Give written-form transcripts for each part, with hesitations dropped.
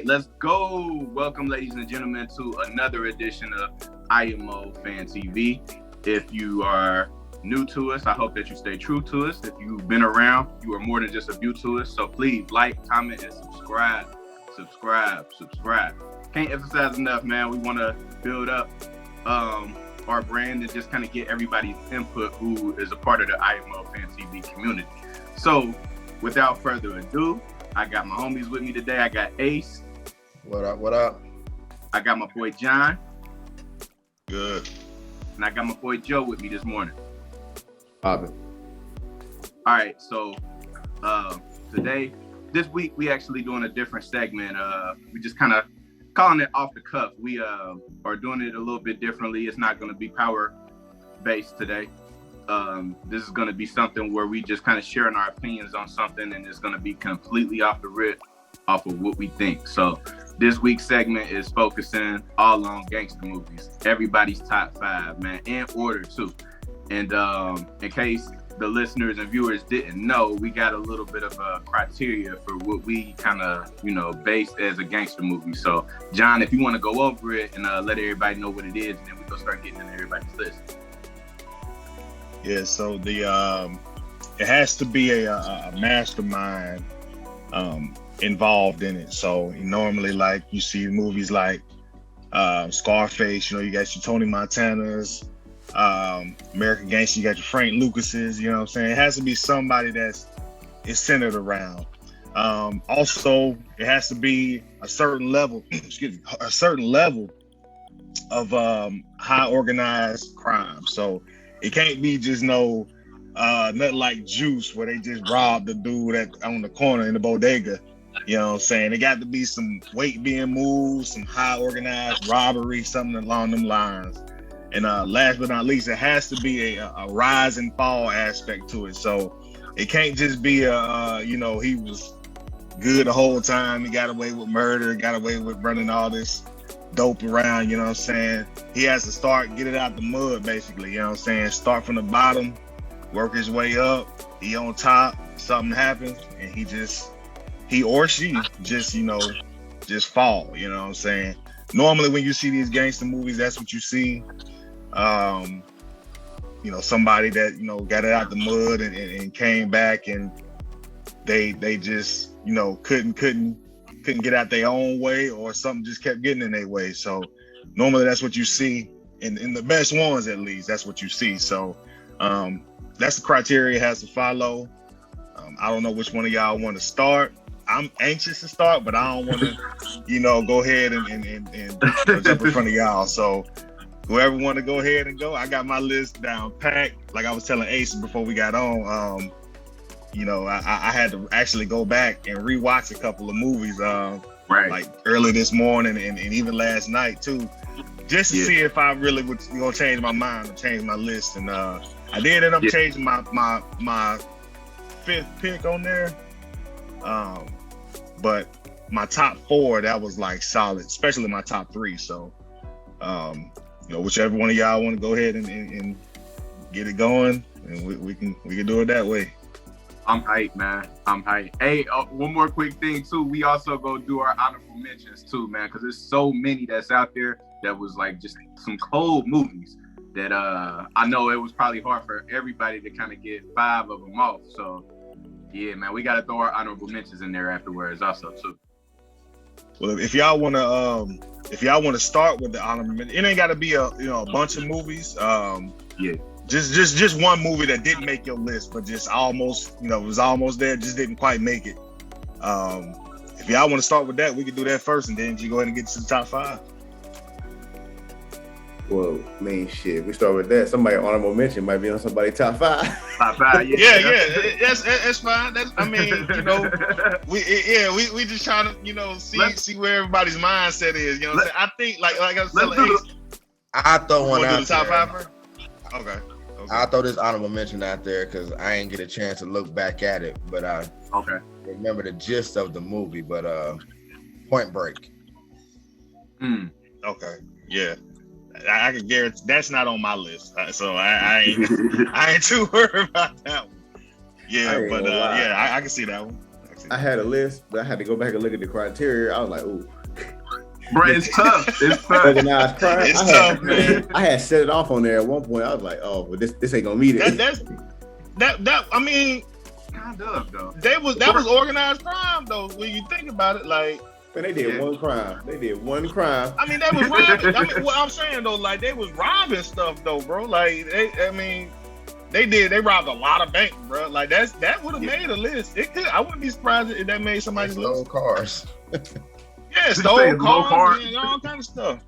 let's go. Welcome, ladies and gentlemen, to another edition of IMO Fan TV. If you are new to us, I hope that you stay true to us. If you've been around, you are more than just a view to us. So please like, comment, and subscribe. Can't emphasize enough, man. We want to build up our brand and just kind of get everybody's input who is a part of the IMO Fan TV community. So without further ado, I got my homies with me today. I got Ace. What up? I got my boy John. Good. And I got my boy Joe with me this morning. Poppin'. All right, so this week, we actually doing a different segment. We just kind of calling it off the cuff. We are doing it a little bit differently. It's not going to be power-based today. This is going to be something where we just kind of sharing our opinions on something, and it's going to be completely off the rip, off of what we think. So this week's segment is focusing all on gangster movies. Everybody's top 5, man, in order too. And in case the listeners and viewers didn't know, we got a little bit of a criteria for what we kind of, based as a gangster movie. So John, if you want to go over it and let everybody know what it is, and then we go start getting into everybody's list. Yeah, so it has to be a mastermind involved in it. So normally, like, you see movies like Scarface, you got your Tony Montanas, American Gangster, you got your Frank Lucases, you know what I'm saying? It has to be somebody is centered around. Also, it has to be a certain level, of high organized crime. So it can't be just nothing like Juice where they just robbed the dude on the corner in the bodega. You know what I'm saying? It got to be some weight being moved, some high organized robbery, something along them lines. And last but not least, it has to be a rise and fall aspect to it. So it can't just be he was good the whole time. He got away with murder, got away with running all this dope around, you know what I'm saying? He has to get it out the mud, basically, you know what I'm saying? Start from the bottom, work his way up, he on top, something happens, and he or she just fall, you know what I'm saying? Normally when you see these gangster movies, that's what you see. Somebody that, got it out the mud and came back, and they just, couldn't get out their own way, or something just kept getting in their way. So normally that's what you see in the best ones, at least that's what you see. So that's the criteria it has to follow. I don't know which one of y'all want to start. I'm anxious to start, but I don't want to, go ahead and jump in front of y'all. So whoever want to go ahead and go, I got my list down packed. Like I was telling Ace before we got on, I had to actually go back and rewatch a couple of movies, like early this morning and even last night too, just to see if I really was gonna change my mind or change my list. And I did end up changing my fifth pick on there. But my top 4, that was like solid, especially my top 3. So, whichever one of y'all want to go ahead and get it going, and we can do it that way. I'm hyped, man. I'm hyped. Hey, one more quick thing too. We also go do our honorable mentions too, man, because there's so many that's out there that was like just some cold movies that I know it was probably hard for everybody to kind of get 5 of them off. So yeah, man, we got to throw our honorable mentions in there afterwards also too. Well, if y'all want to start with the honorable mention, it ain't got to be a bunch of movies. Just one movie that didn't make your list, but just almost, was almost there, just didn't quite make it. If y'all want to start with that, we can do that first, and then you go ahead and get to the top 5. Well, shit. We start with that. Somebody honorable mention might be on somebody's top 5. Top 5, yeah. That's fine. We just trying to, see where everybody's mindset is. You know what I'm saying? I think, like I was telling Ace, I throw one out the top 5 first? Okay. I'll throw this honorable mention out there because I ain't get a chance to look back at it, but I remember the gist of the movie. But Point Break. Okay. Yeah. I can guarantee that's not on my list, so I ain't too worried about that one. Yeah, but I can see that one. I had a list, but I had to go back and look at the criteria. I was like, ooh, Bro, it's tough. It's tough. Organized crime. It's tough, man. I had set it off on there at one point. I was like, oh, but this ain't gonna meet it. That I mean, kind of though. that was organized crime though. When you think about it, like. Man, they did one crime. I mean, they was robbing. I mean, what I'm saying though, like they was robbing stuff though, bro. Like they robbed a lot of banks, bro. Like that would have made a list. It could. I wouldn't be surprised if that made somebody's list. Stole cars. Yeah, stole cars and all kind of stuff.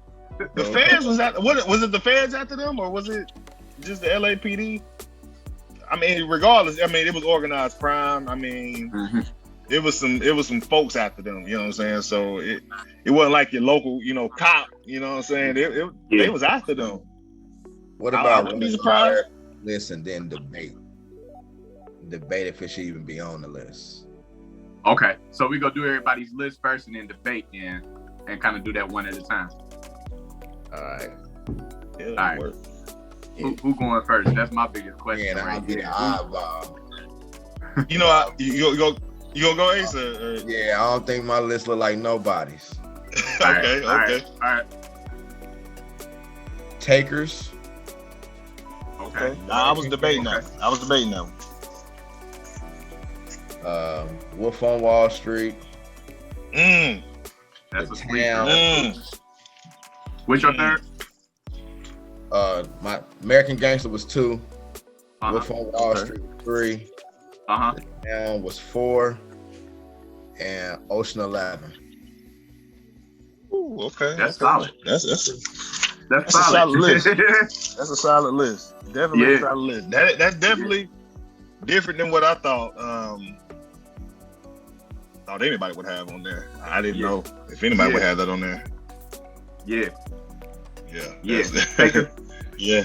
The feds was at. Was it the feds after them, or was it just the LAPD? I mean, regardless, I mean, it was organized crime. I mean. Mm-hmm. It was some folks after them, you know what I'm saying? So it wasn't like your local, cop, you know what I'm saying? They was after them. What about list and then debate if it should even be on the list? Okay, so we go do everybody's list first and then debate and kind of do that one at a time. All right. Yeah, all right. Who going first? That's my biggest question. Yeah, I'll be the oddball. You gonna go Ace? Yeah, I don't think my list look like nobody's. Okay. All right. Takers. Okay. I was debating that. Wolf on Wall Street. That's a sweet one. What's your third? My American Gangster was 2. Wolf on Wall Street 3. Down was 4, and Ocean 11. Ooh, okay. That's solid. That's a solid list. That's a solid list. Definitely a solid list. That's definitely different than what I thought. Thought anybody would have on there. I didn't know if anybody would have that on there. Yeah. Takers. Yeah.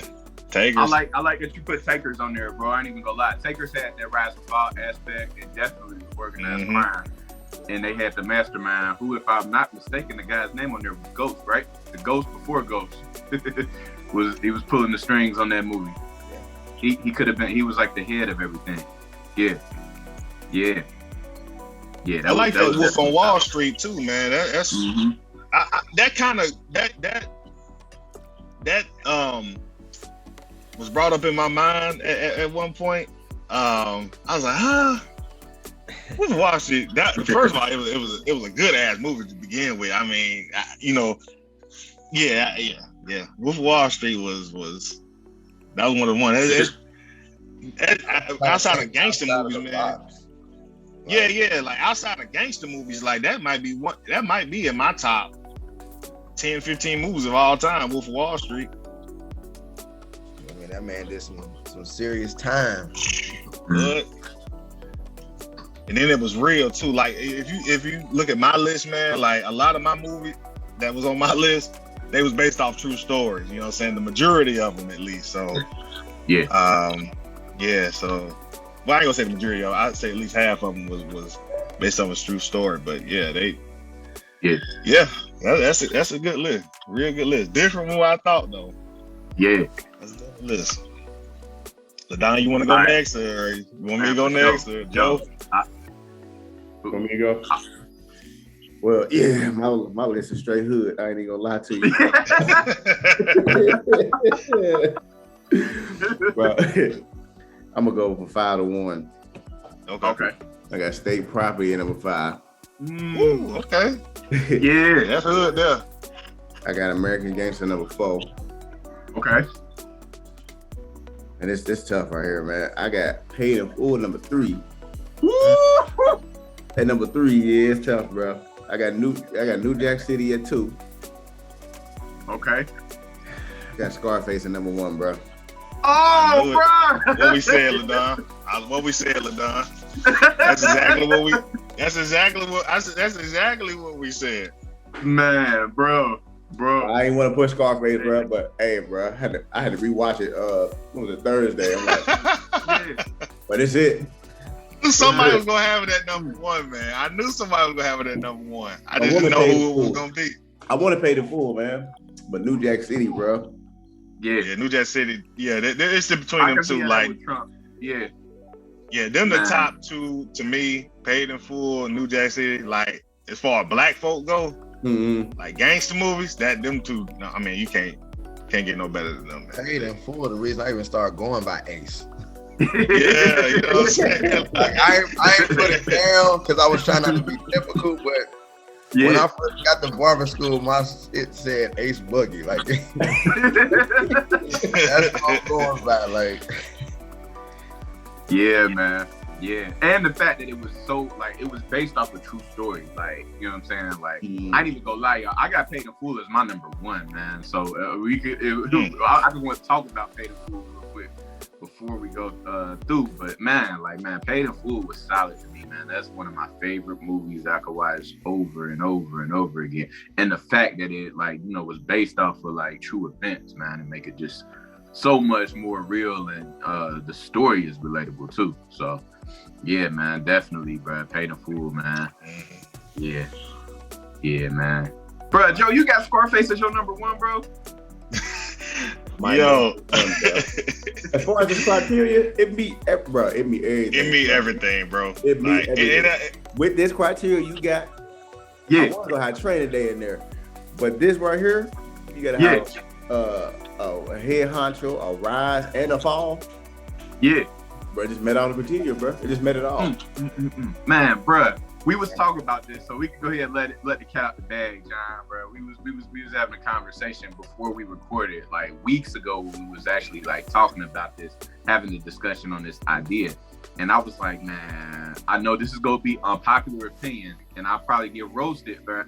Takers. I like that you put Takers on there, bro. I ain't even gonna lie. Takers had that rise and fall aspect and definitely was organized crime. And they had the mastermind, who, if I'm not mistaken, the guy's name on there was Ghost, right? The Ghost before Ghost. He was pulling the strings on that movie. Yeah. He could have been. He was like the head of everything. Yeah. I like that Wolf on Wall Street too, man. That's that kind of that was brought up in my mind at one point. I was like, Wolf of Wall Street. First of all, it was a good ass movie to begin with. I mean, Wolf of Wall Street was that was one of the ones. Outside of gangster movies, man. Like outside of gangster movies, like that might be in my top 10, 15 movies of all time. Wolf of Wall Street. I mean, that man did some serious time. But and then it was real too. Like if you look at my list, man, like a lot of my movies that was on my list, they was based off true stories. You know what I'm saying? The majority of them, at least. So So well, I ain't gonna say the majority of them. I'd say at least half of them was based on a true story. But that's a good list. Real good list. Different from what I thought though. Yeah. That's a good list. So Don, you want to go next, or you want me to go next, or Joe? Want me to go? Well, yeah, my list is straight hood. I ain't even gonna lie to you. Well, I'm gonna go from 5 to 1. Okay. I got state property at number 5. Ooh, okay. Yeah, that's hood there. I got American Gangster number 4. Okay. And it's tough right here, man. I got Paid in Full number 3. Woo! At number 3, yeah, it's tough, bro. I got New Jack City at 2. Okay. I got Scarface at number 1, bro. Oh, bro! What we said, LaDon. That's exactly what we said. Man, bro. I ain't want to push Scarface, bro, but hey, bro, I had to rewatch it. What was it, Thursday? I'm like, but it's it. Somebody was gonna have it at number 1, man. I knew somebody was gonna have it at number 1. I just didn't know who it was gonna be. I want to pay the full, man, but New Jack City, bro. Yeah, New Jack City. Yeah, it's between them two. Like, them the top 2 to me. Paid in Full, New Jack City. Like, as far as black folk go, Mm-hmm. Like gangster movies, them two. No, I mean, you can't get no better than them. Man. Paid in Full, the reason I even started going by Ace. Yeah, you know what I'm saying? Like I ain't put it down because I was trying not to be typical, but when I first got to barber school, my shit said Ace Boogie. Like that's what I'm going by. Like, yeah, man. Yeah, and the fact that it was so like it was based off a true story, like you know what I'm saying. Like I ain't even gonna lie, y'all. I got Paid in Full as my number one, man. So we could. I just want to talk about Paid in Full real quick before we go through. But man, Paid in Full was solid to me, man. That's one of my favorite movies I could watch over and over and over again. And the fact that it was based off of like true events, man, and make it just so much more real, and the story is relatable too. So. Yeah, man, definitely, bro. Paid in Full, man. Yeah, man. Bro, Joe, you got Scarface as your number one, bro? Yo. As far as this criteria, it meet everything. It meet everything, bro. It meet everything. With this criteria, you got. I want to have Training Day in there, but this right here, you gotta have a head honcho, a rise, and a fall. Yeah. Bro, it just met all the criteria, bro. It just met it all. Man, bro, we was talking about this, so we can go ahead and let the cat out the bag, John, bro. We was having a conversation before we recorded, like weeks ago, when we was actually like talking about this, having a discussion on this idea. And I was like, man, I know this is gonna be unpopular opinion, and I'll probably get roasted, bro.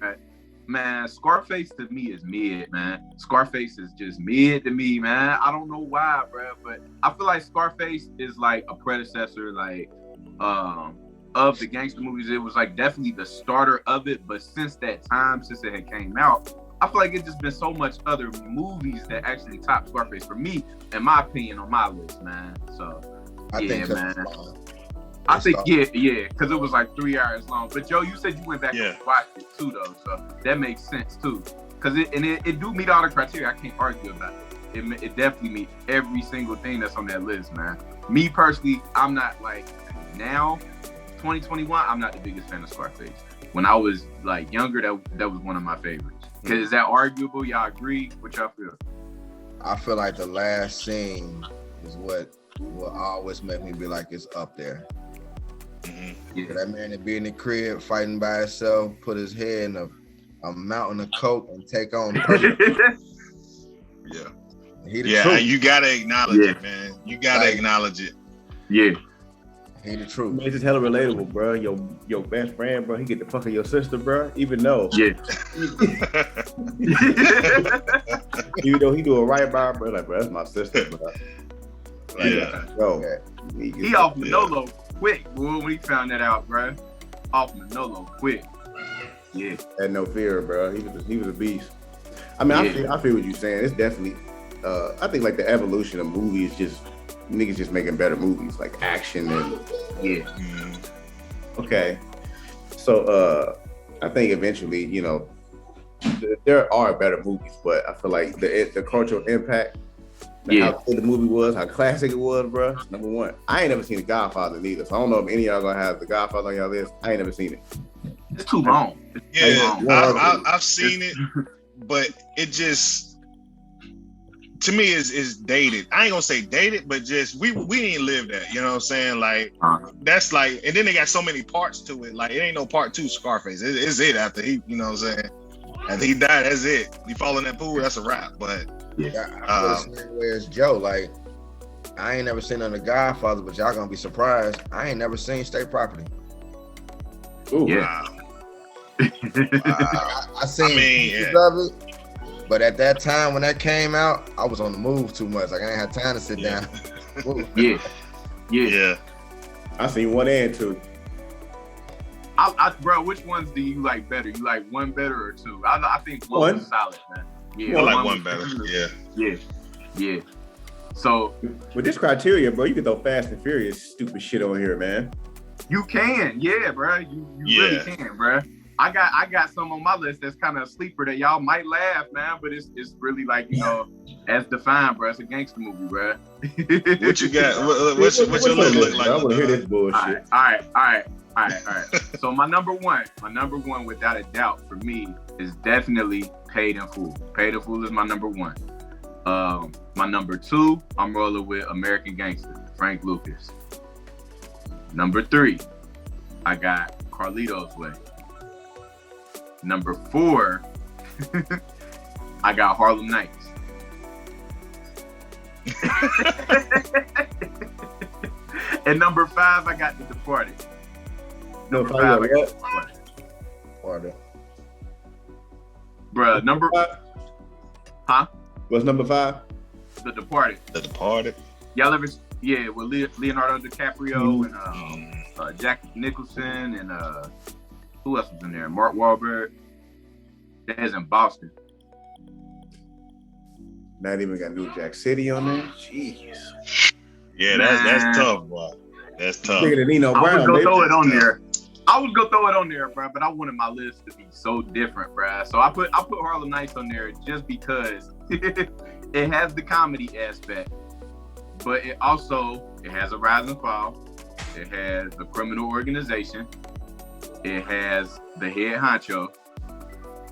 Man, Scarface to me is mid, man. Scarface is just mid to me, man. I don't know why, bro, but I feel like Scarface is like a predecessor, like, of the gangster movies. It was like definitely the starter of it, but since that time, since it had came out, I feel like it's just been so much other movies that actually top Scarface for me, in my opinion, on my list, man. So, I think, because it was like 3 hours long. But Joe, you said you went back and watched it too, though, so that makes sense too. Because it do meet all the criteria. I can't argue about it. It definitely meets every single thing that's on that list, man. Me personally, I'm not like now, 2021. I'm not the biggest fan of Scarface. When I was like younger, that was one of my favorites. Is that arguable? Y'all agree? What y'all feel? I feel like the last scene is what always make me be like it's up there. Yeah. That man that be in the crib fighting by himself, put his head in a mountain of coke and take on. You gotta acknowledge it, man. You gotta acknowledge it. Yeah. He the truth. It's just hella relatable, bro. Your best friend, bro, he get the fuck of your sister, bro. Even though, even though he do a right by her, bro, like, bro, that's my sister, bro. Like, he off Manolo quick, boy, when he found that out, bro. Off Manolo quick. Yeah. Had no fear, bro. He was a beast. I mean, I feel what you're saying. It's definitely, I think like the evolution of movies, just niggas just making better movies, like action and Okay. So I think eventually, there are better movies, but I feel like the cultural impact, how good the movie was, how classic it was, bro. Number one. I ain't never seen The Godfather neither, so I don't know if any of y'all gonna have The Godfather on y'all list. I ain't never seen it. It's too long. I've seen it, but it just, to me, is dated. I ain't gonna say dated, but just we ain't live that. You know what I'm saying? Like that's like, and then they got so many parts to it. Like it ain't no part 2 Scarface. It's it after he, you know what I'm saying? After he died, that's it. He fall in that pool, that's a wrap. But I feel the same way as Joe. Like I ain't never seen on The Godfather, but y'all gonna be surprised. I ain't never seen State Property. Ooh. Yeah. I seen pieces of it, but at that time when that came out, I was on the move too much. Like I ain't had time to sit down. Yeah. I seen 1 and 2. Bro, which ones do you like better? You like 1 better or 2? I think one was solid, man. Yeah, I like 1 better. Yeah. So with this criteria, bro, you can throw Fast and Furious stupid shit on here, man. You can, bro. You really can, bro. I got some on my list that's kind of a sleeper that y'all might laugh, man, but it's really like, as defined, bro. It's a gangster movie, bro. What you got? What's your list look like? I want to hear this bullshit. All right. All right. So my number one without a doubt for me is definitely Paid in Full. Paid in Full is my number one. My number two, I'm rolling with American Gangster, Frank Lucas. Number three, I got Carlito's Way. Number four, I got Harlem Nights. And number five, I got The Departed. Number five, I got The Departed. Bruh, number five? Huh? What's number five? The Departed. The Departed. Y'all ever? Yeah, with Leonardo DiCaprio and Jack Nicholson and who else was in there? Mark Wahlberg. That is in Boston. Not even got New Jack City on there. Jeez. Yeah, that's tough, boy. That's tough. Bigger than Nino I Brown. was gonna throw it on tough. there. I was gonna throw it on there, bro, but I wanted my list to be so different, bro. So I put Harlem Nights on there just because it has the comedy aspect, but it has a rise and fall. It has a criminal organization. It has the head honcho.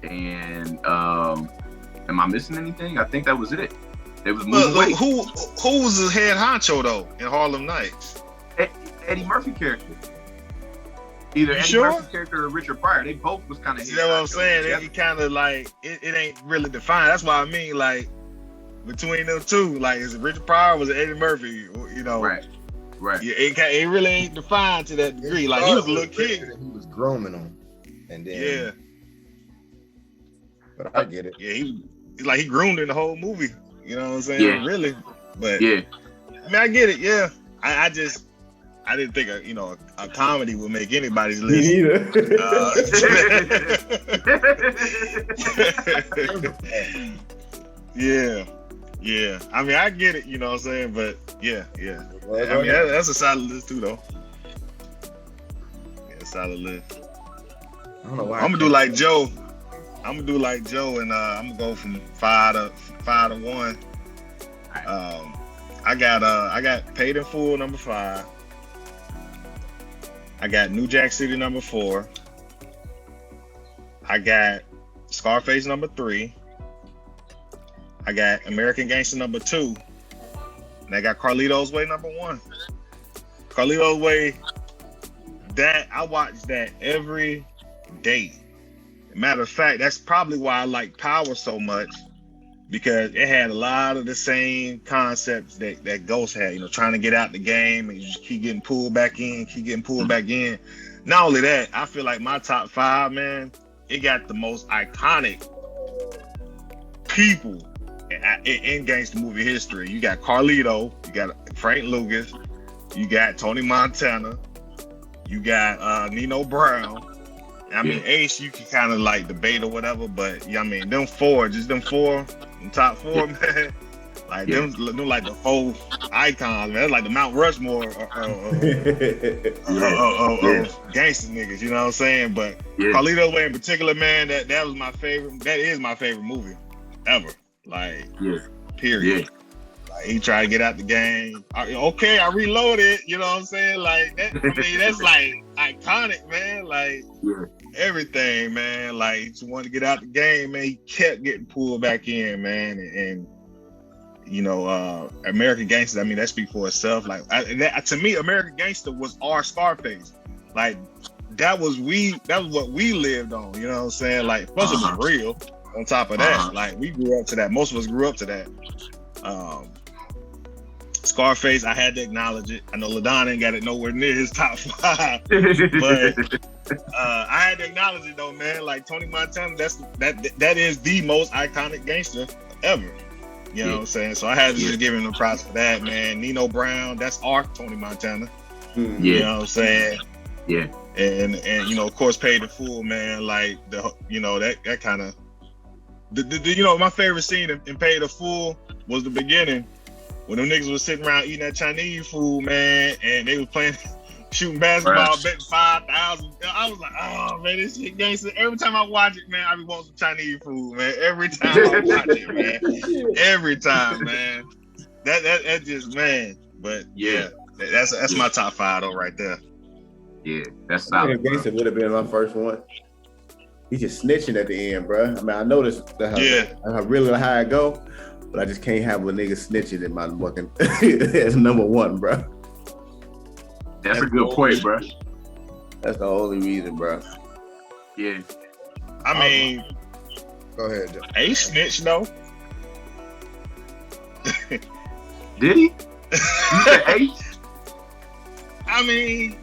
And am I missing anything? I think that was it. It was moving weight. Who was the head honcho though in Harlem Nights? Eddie Murphy character. Either Eddie Murphy character or Richard Pryor. They both was kind of. See, that's what I'm saying. It kind of like it ain't really defined. That's why I mean, like between them two, like is it Richard Pryor or was it Eddie Murphy? You know, right. Yeah, it really ain't defined to that degree. Like he was a little kid. He was grooming them, and then yeah. But I get it. Yeah, he groomed in the whole movie. You know what I'm saying? Yeah. Really. But yeah, I mean, I get it. Yeah, I didn't think a comedy would make anybody's list. Me neither. Yeah. I mean, I get it. You know what I'm saying? But yeah. I mean, that's a solid list too, though. Yeah, solid list. I don't know why. I'm gonna do like Joe, and I'm gonna go from 5 to 1. I got Paid in Full number 5. I got New Jack City number 4. I got Scarface number 3. I got American Gangster number 2. And I got Carlito's Way number 1. Carlito's Way, that I watch that every day. Matter of fact, that's probably why I like Power so much, because it had a lot of the same concepts that Ghost had, trying to get out the game and you just keep getting pulled back in. Not only that, I feel like my top 5, man, it got the most iconic people in gangster movie history. You got Carlito, you got Frank Lucas, you got Tony Montana, you got Nino Brown. I mean, Ace, you can kind of like debate or whatever, but I mean, them top 4, man. Like them like the 4 icons, man. That's like the Mount Rushmore of gangster niggas, you know what I'm saying? But Carlito's Way in particular, man, that was my favorite. That is my favorite movie ever. Like, period. Like, he tried to get out the game. I reloaded. You know what I'm saying? Like that. I mean, that's like iconic, man. Like everything, man. Like he just wanted to get out the game, man. He kept getting pulled back in, man. And American Gangster. I mean, that speaks for itself. Like to me, American Gangster was our Scarface. Like that was what we lived on. You know what I'm saying? Like plus it was real. On top of that, like we grew up to that. Most of us grew up to that. Scarface, I had to acknowledge it. I know LaDon ain't got it nowhere near his top 5, but I had to acknowledge it though, man. Like Tony Montana, that is the most iconic gangster ever. You know what I'm saying? So I had to just give him the props for that, man. Nino Brown, that's our Tony Montana. You know what I'm saying? Yeah. And of course, Paid in Full, man. Like that kind of. My favorite scene in Paid in Full was the beginning when them niggas was sitting around eating that Chinese food, man, and they was playing, shooting basketball, betting 5,000. I was like, oh man, this shit gangster. Every time I watch it, man, I be wanting some Chinese food, man. Every time I watch it, man. Every time, man. That just, man. But yeah, that's my top 5 though, right there. Yeah, that's I solid. think Gangster would have been my first one. He just snitching at the end, bro. I mean, I noticed how really how I go, but I just can't have a nigga snitching in my fucking as number one, bro. That's a good point, bro. That's the only reason, bro. Yeah. I mean, Go ahead, Joe. Ace snitch though. Did he? You said Ace? I mean,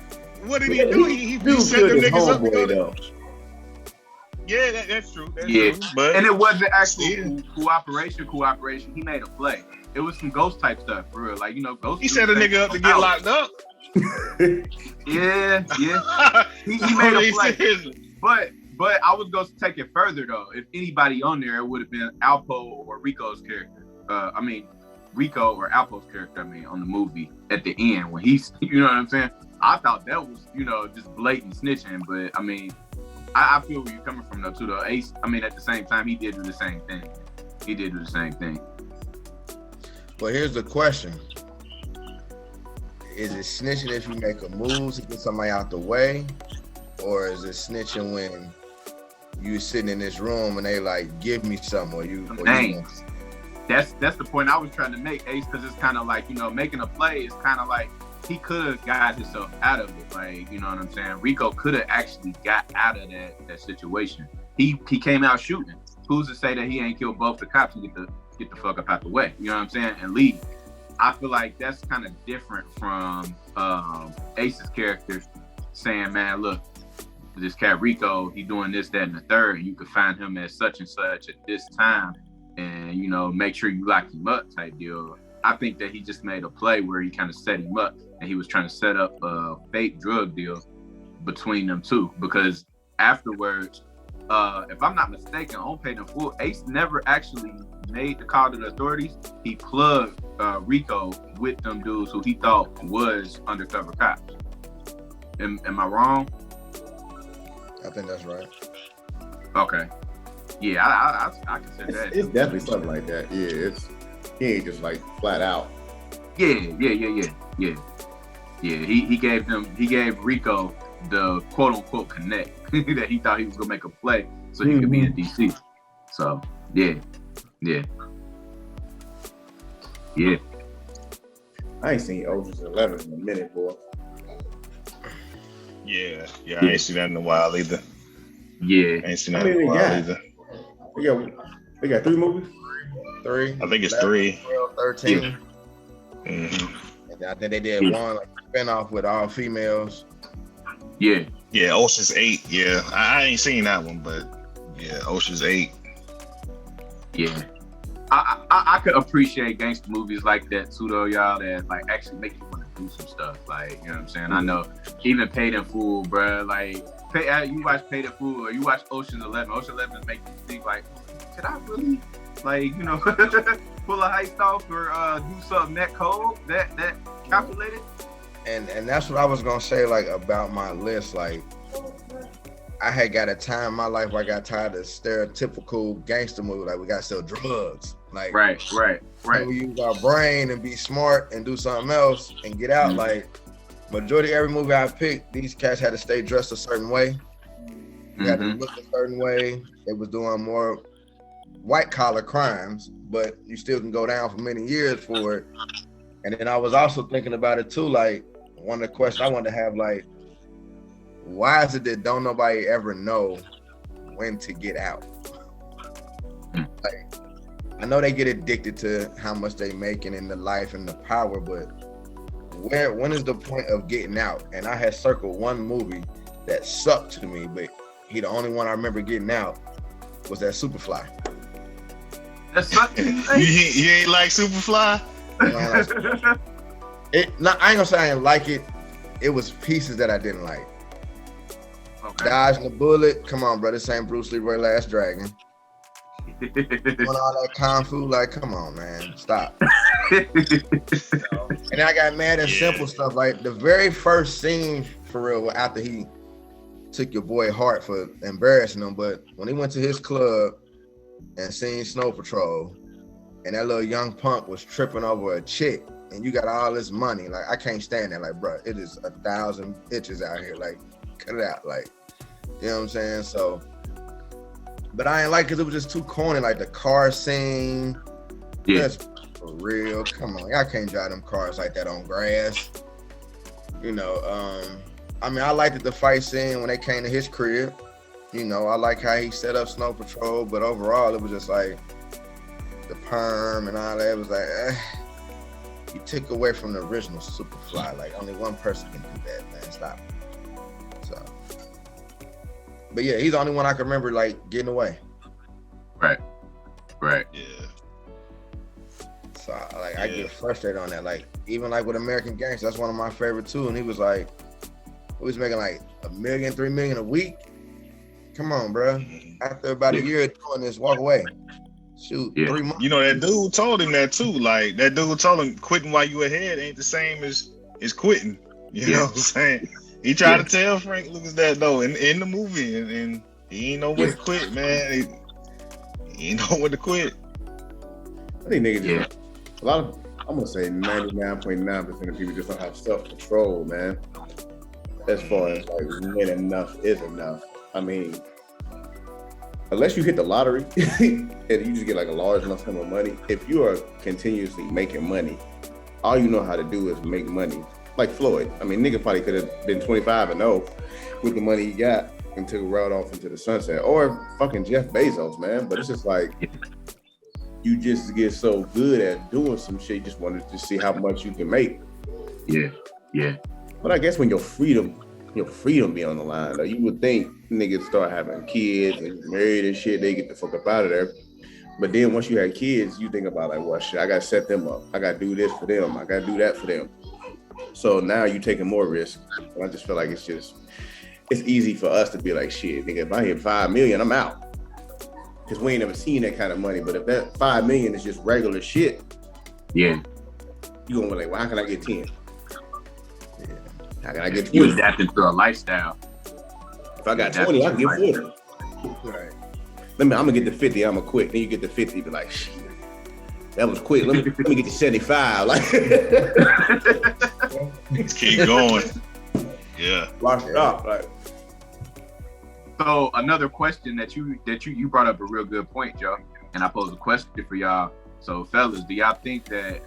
what did he do? He Dude set killed them his niggas up. homeboy though. Yeah, that's true. That's Yeah. true. But And it wasn't actual cooperation. He made a play. It was some ghost type stuff, for real. Like, you know, ghost. he set a nigga up to get locked up. Yeah. He made a play. But I was going to take it further though. If anybody on there, it would have been Alpo or Rico's character. Rico or Alpo's character. On the movie at the end when he's, you know what I'm saying. I thought that was, you know, just blatant snitching. But I mean, I feel where you're coming from though too. Though Ace, at the same time, he did do the same thing. Well, here's the question: is it snitching if you make a move to get somebody out the way, or is it snitching when you sitting in this room and they like give me some or you? Names. That's the point I was trying to make, Ace, because it's kind of like, you know, making a play is kind of like he could have got himself out of it. Like, you know what I'm saying? Rico could have actually got out of that situation. He came out shooting. Who's to say that he ain't killed both the cops and get the fuck up out the way? You know what I'm saying? And leave. I feel like that's kind of different from Ace's character saying, man, look, this cat Rico, he doing this, that, and the third, and you could find him at such and such at this time, and, you know, make sure you lock him up type deal. I think that he just made a play where he kind of set him up, and he was trying to set up a fake drug deal between them two, because afterwards, if I'm not mistaken, on Paid in Full, Ace never actually made the call to the authorities. He plugged Rico with them dudes who he thought was undercover cops. Am I wrong? I think that's right. Okay. Yeah, I consider that. It's definitely something like that. Yeah, he ain't just like flat out. Yeah. He gave Rico the quote unquote connect that he thought he was gonna make a play so he could be in DC. So yeah. I ain't seen Ocean's 11 in a minute, boy. Yeah, I ain't seen that in a while either. Yeah. I ain't seen that in a while either. They got 3 movies? 3. I think it's 11, 3. 12, 13. Yeah. Mm-hmm. And I think they did one like spinoff with all females. Yeah, Ocean's 8. Yeah, I ain't seen that one, but yeah, Ocean's 8. Yeah. I could appreciate gangster movies like that too, though, y'all, that like actually make you want to do some stuff. Like, you know what I'm saying? I know even Paid in Full, bro. Like, you watch Paid in Full or you watch Ocean's 11. Ocean's 11 make you think like, could I really, like, you know, pull a heist off or do something that cold, that calculated? And that's what I was gonna say, like, about my list. Like, I had got a time in my life where I got tired of stereotypical gangster movie. Like, we gotta sell drugs. Like, right. We use our brain and be smart and do something else and get out. Like, majority of every movie I picked, these cats had to stay dressed a certain way. They had to look a certain way. They was doing more white collar crimes, but you still can go down for many years for it. And then I was also thinking about it too, like, one of the questions I wanted to have, like, why is it that don't nobody ever know when to get out? Like, I know they get addicted to how much they making in the life and the power, but when is the point of getting out? And I had circled one movie that sucked to me, but the only one I remember getting out was that Superfly. That sucked to you? You ain't like Superfly? I ain't gonna say I didn't like it. It was pieces that I didn't like. Okay. Dodging the bullet. Come on, bro. This ain't Bruce Lee, Last Dragon. Doing all that kung fu, like, come on, man, stop. And I got mad at simple stuff, like the very first scene, for real, after he took your boy Hart for embarrassing him, but when he went to his club and seen Snow Patrol, and that little young punk was tripping over a chick, and you got all this money. Like, I can't stand that. Like, bro, it is 1,000 bitches out here. Like, cut it out. Like, you know what I'm saying? So, but I ain't like, cause it was just too corny. Like the car scene. Yeah. That's for real. Come on, y'all can't drive them cars like that on grass. You know, I mean, I liked the fight scene when they came to his crib. You know, I like how he set up Snow Patrol, but overall, it was just like the perm and all that. It was like, you took away from the original Superfly. Like, only one person can do that, man. Stop. So, but yeah, he's the only one I can remember like getting away. Right. Yeah. So I get frustrated on that. Like, even like with American Gangster, that's one of my favorite too. And he was like, we was making like $1 million, $3 million a week. Come on, bro. After about a year of doing this, walk away. Shoot, 3 months. You know, that dude told him that too. Like, that dude told him quitting while you ahead ain't the same as quitting. You know what I'm saying? He tried to tell Frank Lucas that though in the movie, and he ain't know when to quit, man. He ain't know when to quit. I think niggas just, a lot of, I'm gonna say 99.9% of people just don't have self-control, man. As far as like when enough is enough. I mean, unless you hit the lottery and you just get like a large enough sum of money, if you are continuously making money, all you know how to do is make money. Like Floyd. I mean, nigga probably could have been 25-0 with the money he got and took a route off into the sunset. Or fucking Jeff Bezos, man. But it's just like, you just get so good at doing some shit, you just wanted to see how much you can make. Yeah. But I guess when your freedom be on the line, though, you would think niggas start having kids and married and shit, they get the fuck up out of there. But then once you have kids, you think about like, well, shit, I gotta set them up. I gotta do this for them. I gotta do that for them. So now you taking more risk. And I just feel like it's easy for us to be like, shit, nigga, if I hit 5 million, I'm out. Because we ain't never seen that kind of money. But if that 5 million is just regular shit, you gonna be like, well, how can I get 10? How can I get 20? You adapting to a lifestyle. If I got 20, I can get 40. Right. I'm gonna get to 50, I'm gonna quit. Then you get to 50, be like, shit, that was quick. Let me get to 75. Like, let's keep going. Yeah. Lock it up. Like, so another question that you brought up a real good point, Joe. And I posed a question for y'all. So fellas, do y'all think that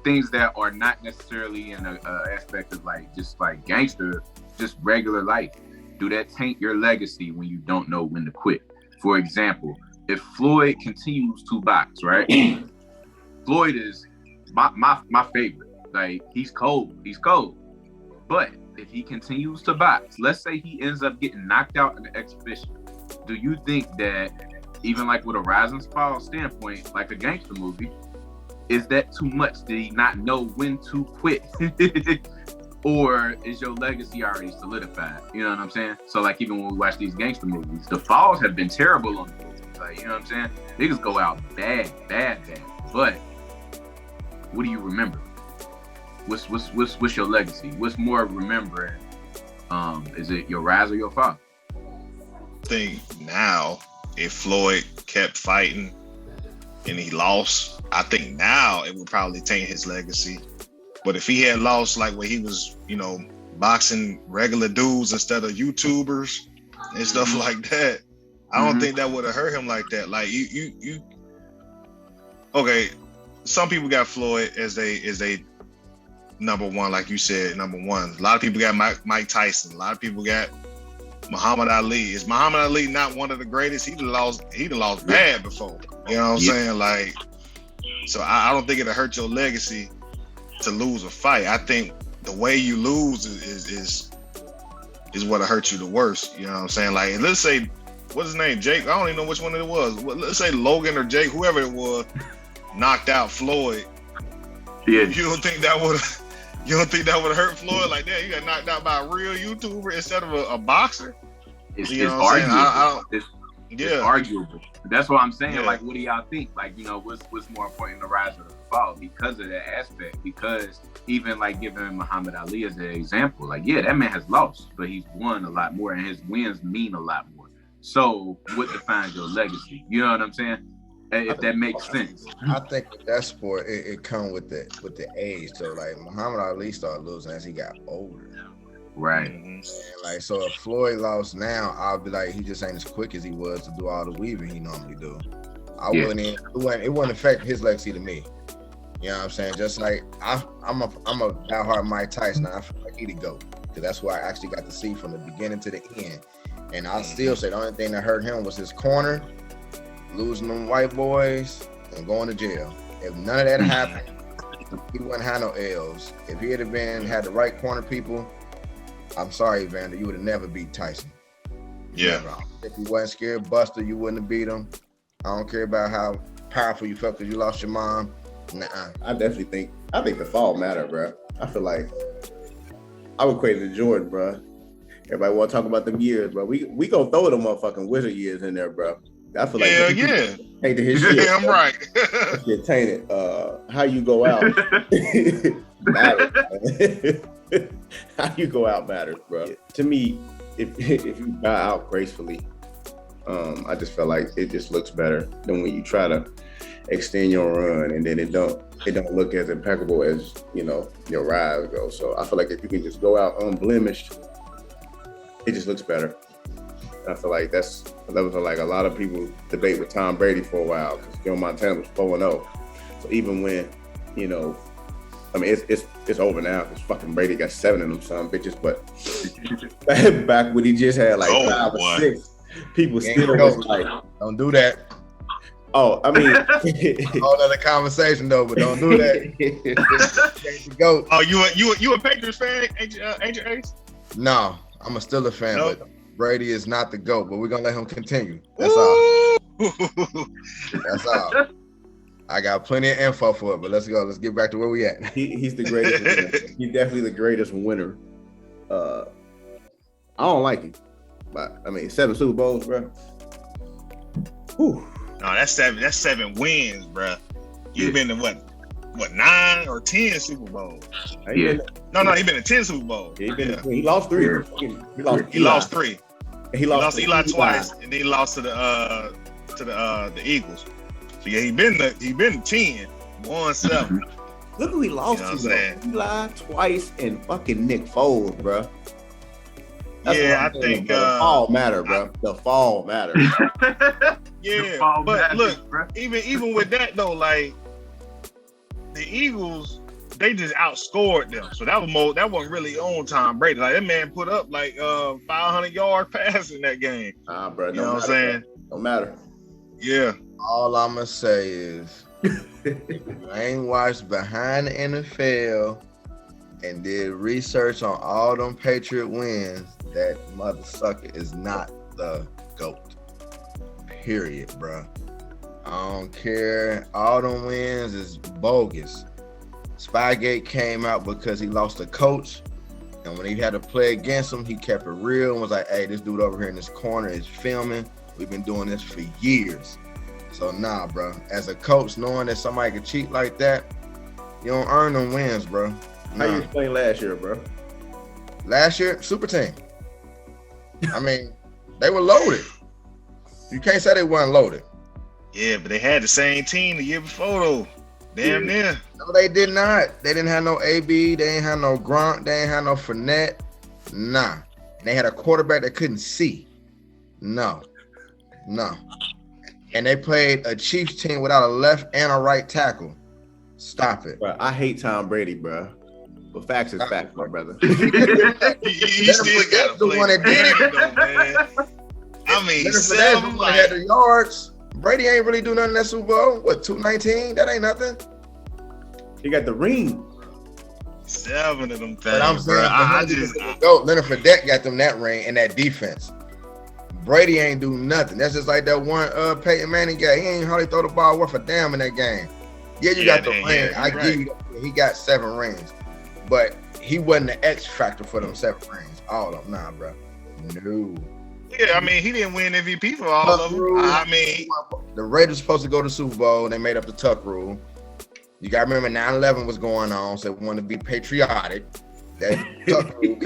things that are not necessarily in a aspect of like just like gangster, just regular life, do that taint your legacy when you don't know when to quit? For example, if Floyd continues to box, right? Floyd is my favorite. Like, he's cold. But if he continues to box, let's say he ends up getting knocked out in the exhibition, do you think that, even like with a rise and fall standpoint, like a gangster movie, is that too much? Did he not know when to quit? Or is your legacy already solidified? You know what I'm saying? So like, even when we watch these gangster movies, the falls have been terrible on the movies. Like, you know what I'm saying? Niggas go out bad. But what do you remember? What's your legacy? What's more remembering? Is it your rise or your fall? I think now, if Floyd kept fighting and he lost, I think now it would probably taint his legacy. But if he had lost, like when he was, boxing regular dudes instead of YouTubers and stuff like that, I don't think that would have hurt him like that. Like, you okay, some people got Floyd as they number one, like you said, number one. A lot of people got Mike Tyson. A lot of people got Muhammad Ali. Is Muhammad Ali not one of the greatest? He done lost bad before. You know what I'm saying? Like, so I don't think it'll hurt your legacy to lose a fight. I think the way you lose is what'll hurt you the worst. You know what I'm saying? Like, let's say, what's his name? Jake? I don't even know which one it was. Let's say Logan or Jake, whoever it was, knocked out Floyd. Yeah. You don't think that would hurt Floyd? Like, that you got knocked out by a real YouTuber instead of a boxer? It's arguable. It's arguable. That's what I'm saying. Yeah. Like, what do y'all think? Like, what's more important, the rise or the fall? Because of that aspect. Because even like giving Muhammad Ali as an example, like, yeah, that man has lost, but he's won a lot more, and his wins mean a lot more. So what defines your legacy? You know what I'm saying? if that makes sense. I think with that sport, it come with the age. So like Muhammad Ali started losing as he got older. Right. And like so, if Floyd lost now, I'll be like, he just ain't as quick as he was to do all the weaving he normally do. It wouldn't affect his legacy to me. You know what I'm saying? Just like I'm a diehard Mike Tyson. I feel like he the GOAT because that's what I actually got to see from the beginning to the end. And I still say the only thing that hurt him was his corner, losing them white boys and going to jail. If none of that happened, he wouldn't have no L's. If he had had the right corner people, I'm sorry, Evander, you would have never beat Tyson. Yeah. Never. If you wasn't scared, Buster, you wouldn't have beat him. I don't care about how powerful you felt because you lost your mom. Nuh-uh. I think the fall matter, bro. I feel like I would equate it to Jordan, bro. Everybody want to talk about them years, bro. We gonna throw them motherfucking wizard years in there, bro. I feel like take his shit. Yeah, I'm right. Get tainted. How you go out matters. How you go out matters, bro. To me, if you bow out gracefully, I just feel like it just looks better than when you try to extend your run and then it don't look as impeccable as your rise go. So I feel like if you can just go out unblemished, it just looks better. I feel like that was like a lot of people debate with Tom Brady for a while because Joe Montana was 4-0. So even when I mean it's over now because fucking Brady got 7 of them son bitches, but back when he just had like 5 or 6, people still was like, don't do that. Oh, I mean, whole other conversation though, but don't do that. Go. Oh, you a Patriots fan, Agent Ace? No, I'm a Steelers fan, but Brady is not the GOAT. But we're gonna let him continue. That's all. That's all. I got plenty of info for it, but let's go. Let's get back to where we at. He's the greatest. He's definitely the greatest winner. I don't like him, but I mean, 7 Super Bowls, bro. Whew. No, that's 7 wins, bro. You've been to what 9 or 10 Super Bowls? Yeah. No, he been to 10 Super Bowls. Yeah, he lost 3. He lost 3. He lost Eli twice, and then he lost to the Eagles. So yeah, he been to 10, won 7. Look who he lost to. Eli twice and fucking Nick Foles, bro. I think the fall matter, bro. The fall matter. Yeah, but look, bro. even with that though, like the Eagles, they just outscored them. So that wasn't really on Tom Brady. Like that man put up like 500 yard pass in that game. Bro, you know what I'm saying? Don't matter. Yeah. All I'm gonna say is, if you ain't watched Behind the NFL and did research on all them Patriot wins, that mother sucker is not the GOAT. Period, bro. I don't care. All them wins is bogus. Spygate came out because he lost a coach, and when he had to play against him, he kept it real and was like, hey, this dude over here in this corner is filming. We've been doing this for years. So nah, bro. As a coach, knowing that somebody could cheat like that, you don't earn them wins, bro. How you explain last year, bro? Last year, super team. I mean, they were loaded. You can't say they weren't loaded. Yeah, but they had the same team the year before, though. Damn near. No, they did not. They didn't have no AB. They ain't have no Grunt. They ain't have no Fournette. Nah. And they had a quarterback that couldn't see. No. And they played a Chiefs team without a left and a right tackle. Stop it. Bro, I hate Tom Brady, bro. But facts is facts, my brother. You still got the one that did it, though, man. I mean, Seven had the yards. Brady ain't really do nothing in that Super Bowl. What, 219? That ain't nothing. He got the ring. 7 of them things. But I'm saying, Leonard Fournette got them that ring and that defense. Brady ain't do nothing. That's just like that one Peyton Manning guy. He ain't hardly throw the ball worth a damn in that game. Yeah, you got the ring. Yeah, I give you that. He got 7 rings. But he wasn't the X factor for them 7 rings. All of them. Nah, bro. No. Yeah, I mean, he didn't win MVP for all of them. I mean, the Raiders supposed to go to Super Bowl, and they made up the Tuck rule. You got to remember 9/11 was going on, so we wanted to be patriotic. That Tuck rule.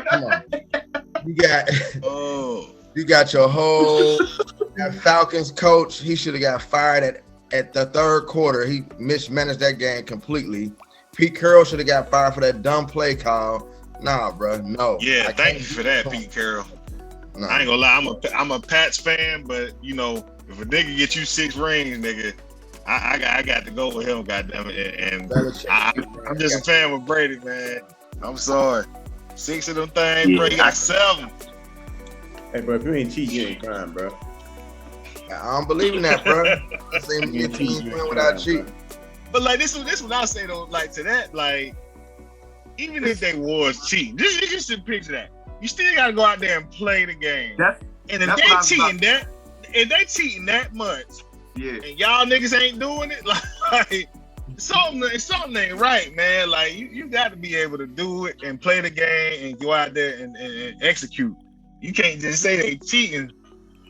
Come on. You got You got your whole that Falcons coach. He should have got fired at the third quarter. He mismanaged that game completely. Pete Carroll should have got fired for that dumb play call. Nah, bro, no. Yeah, thank you for that, Pete Carroll. Nah. I ain't gonna lie, I'm a Pats fan, but you know, if a nigga get you 6 rings, nigga, I got to go with him, goddamn it. And I'm just a fan with Brady, man. I'm sorry. 6 of them things, Brady got 7. Hey, bro, if you ain't cheating, you ain't crying, bro. I don't believe in that, bro. I say me and teams win without cheating. But like this what I say though, like to that, like even if they was cheating, just picture that. You still gotta go out there and play the game. And if they cheating that much, and y'all niggas ain't doing it, like something ain't right, man. Like you got to be able to do it and play the game and go out there and execute. You can't just say they cheating.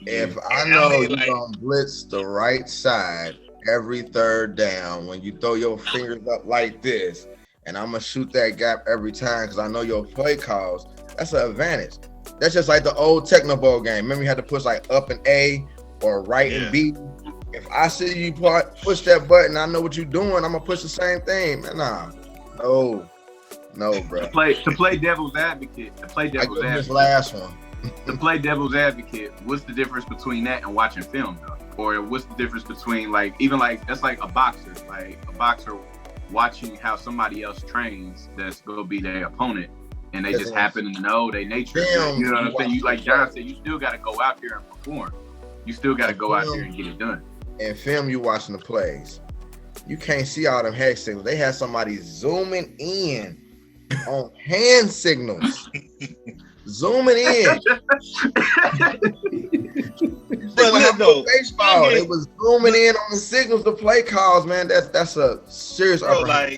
If I know you're gonna blitz the right side every third down, when you throw your fingers up like this, and I'm gonna shoot that gap every time because I know your play calls, that's an advantage. That's just like the old Techno Bowl game. Remember you had to push like up and A or right and B. If I see you push that button, I know what you're doing. I'm gonna push the same thing. Man, no, bro. To play devil's advocate. This last one. To play devil's advocate, what's the difference between that and watching film, though? Or what's the difference between that's like a boxer, watching how somebody else trains that's gonna be their opponent, and they just happen to know their nature. You know what I'm saying? You like John said, you still got to go out there and perform. You still got to go out there and get it done. In film, you watching the plays. You can't see all them hand signals. They had somebody zooming in on hand signals. Zooming in. But baseball, they was zooming in on the signals, the play calls, man. That's a serious upper.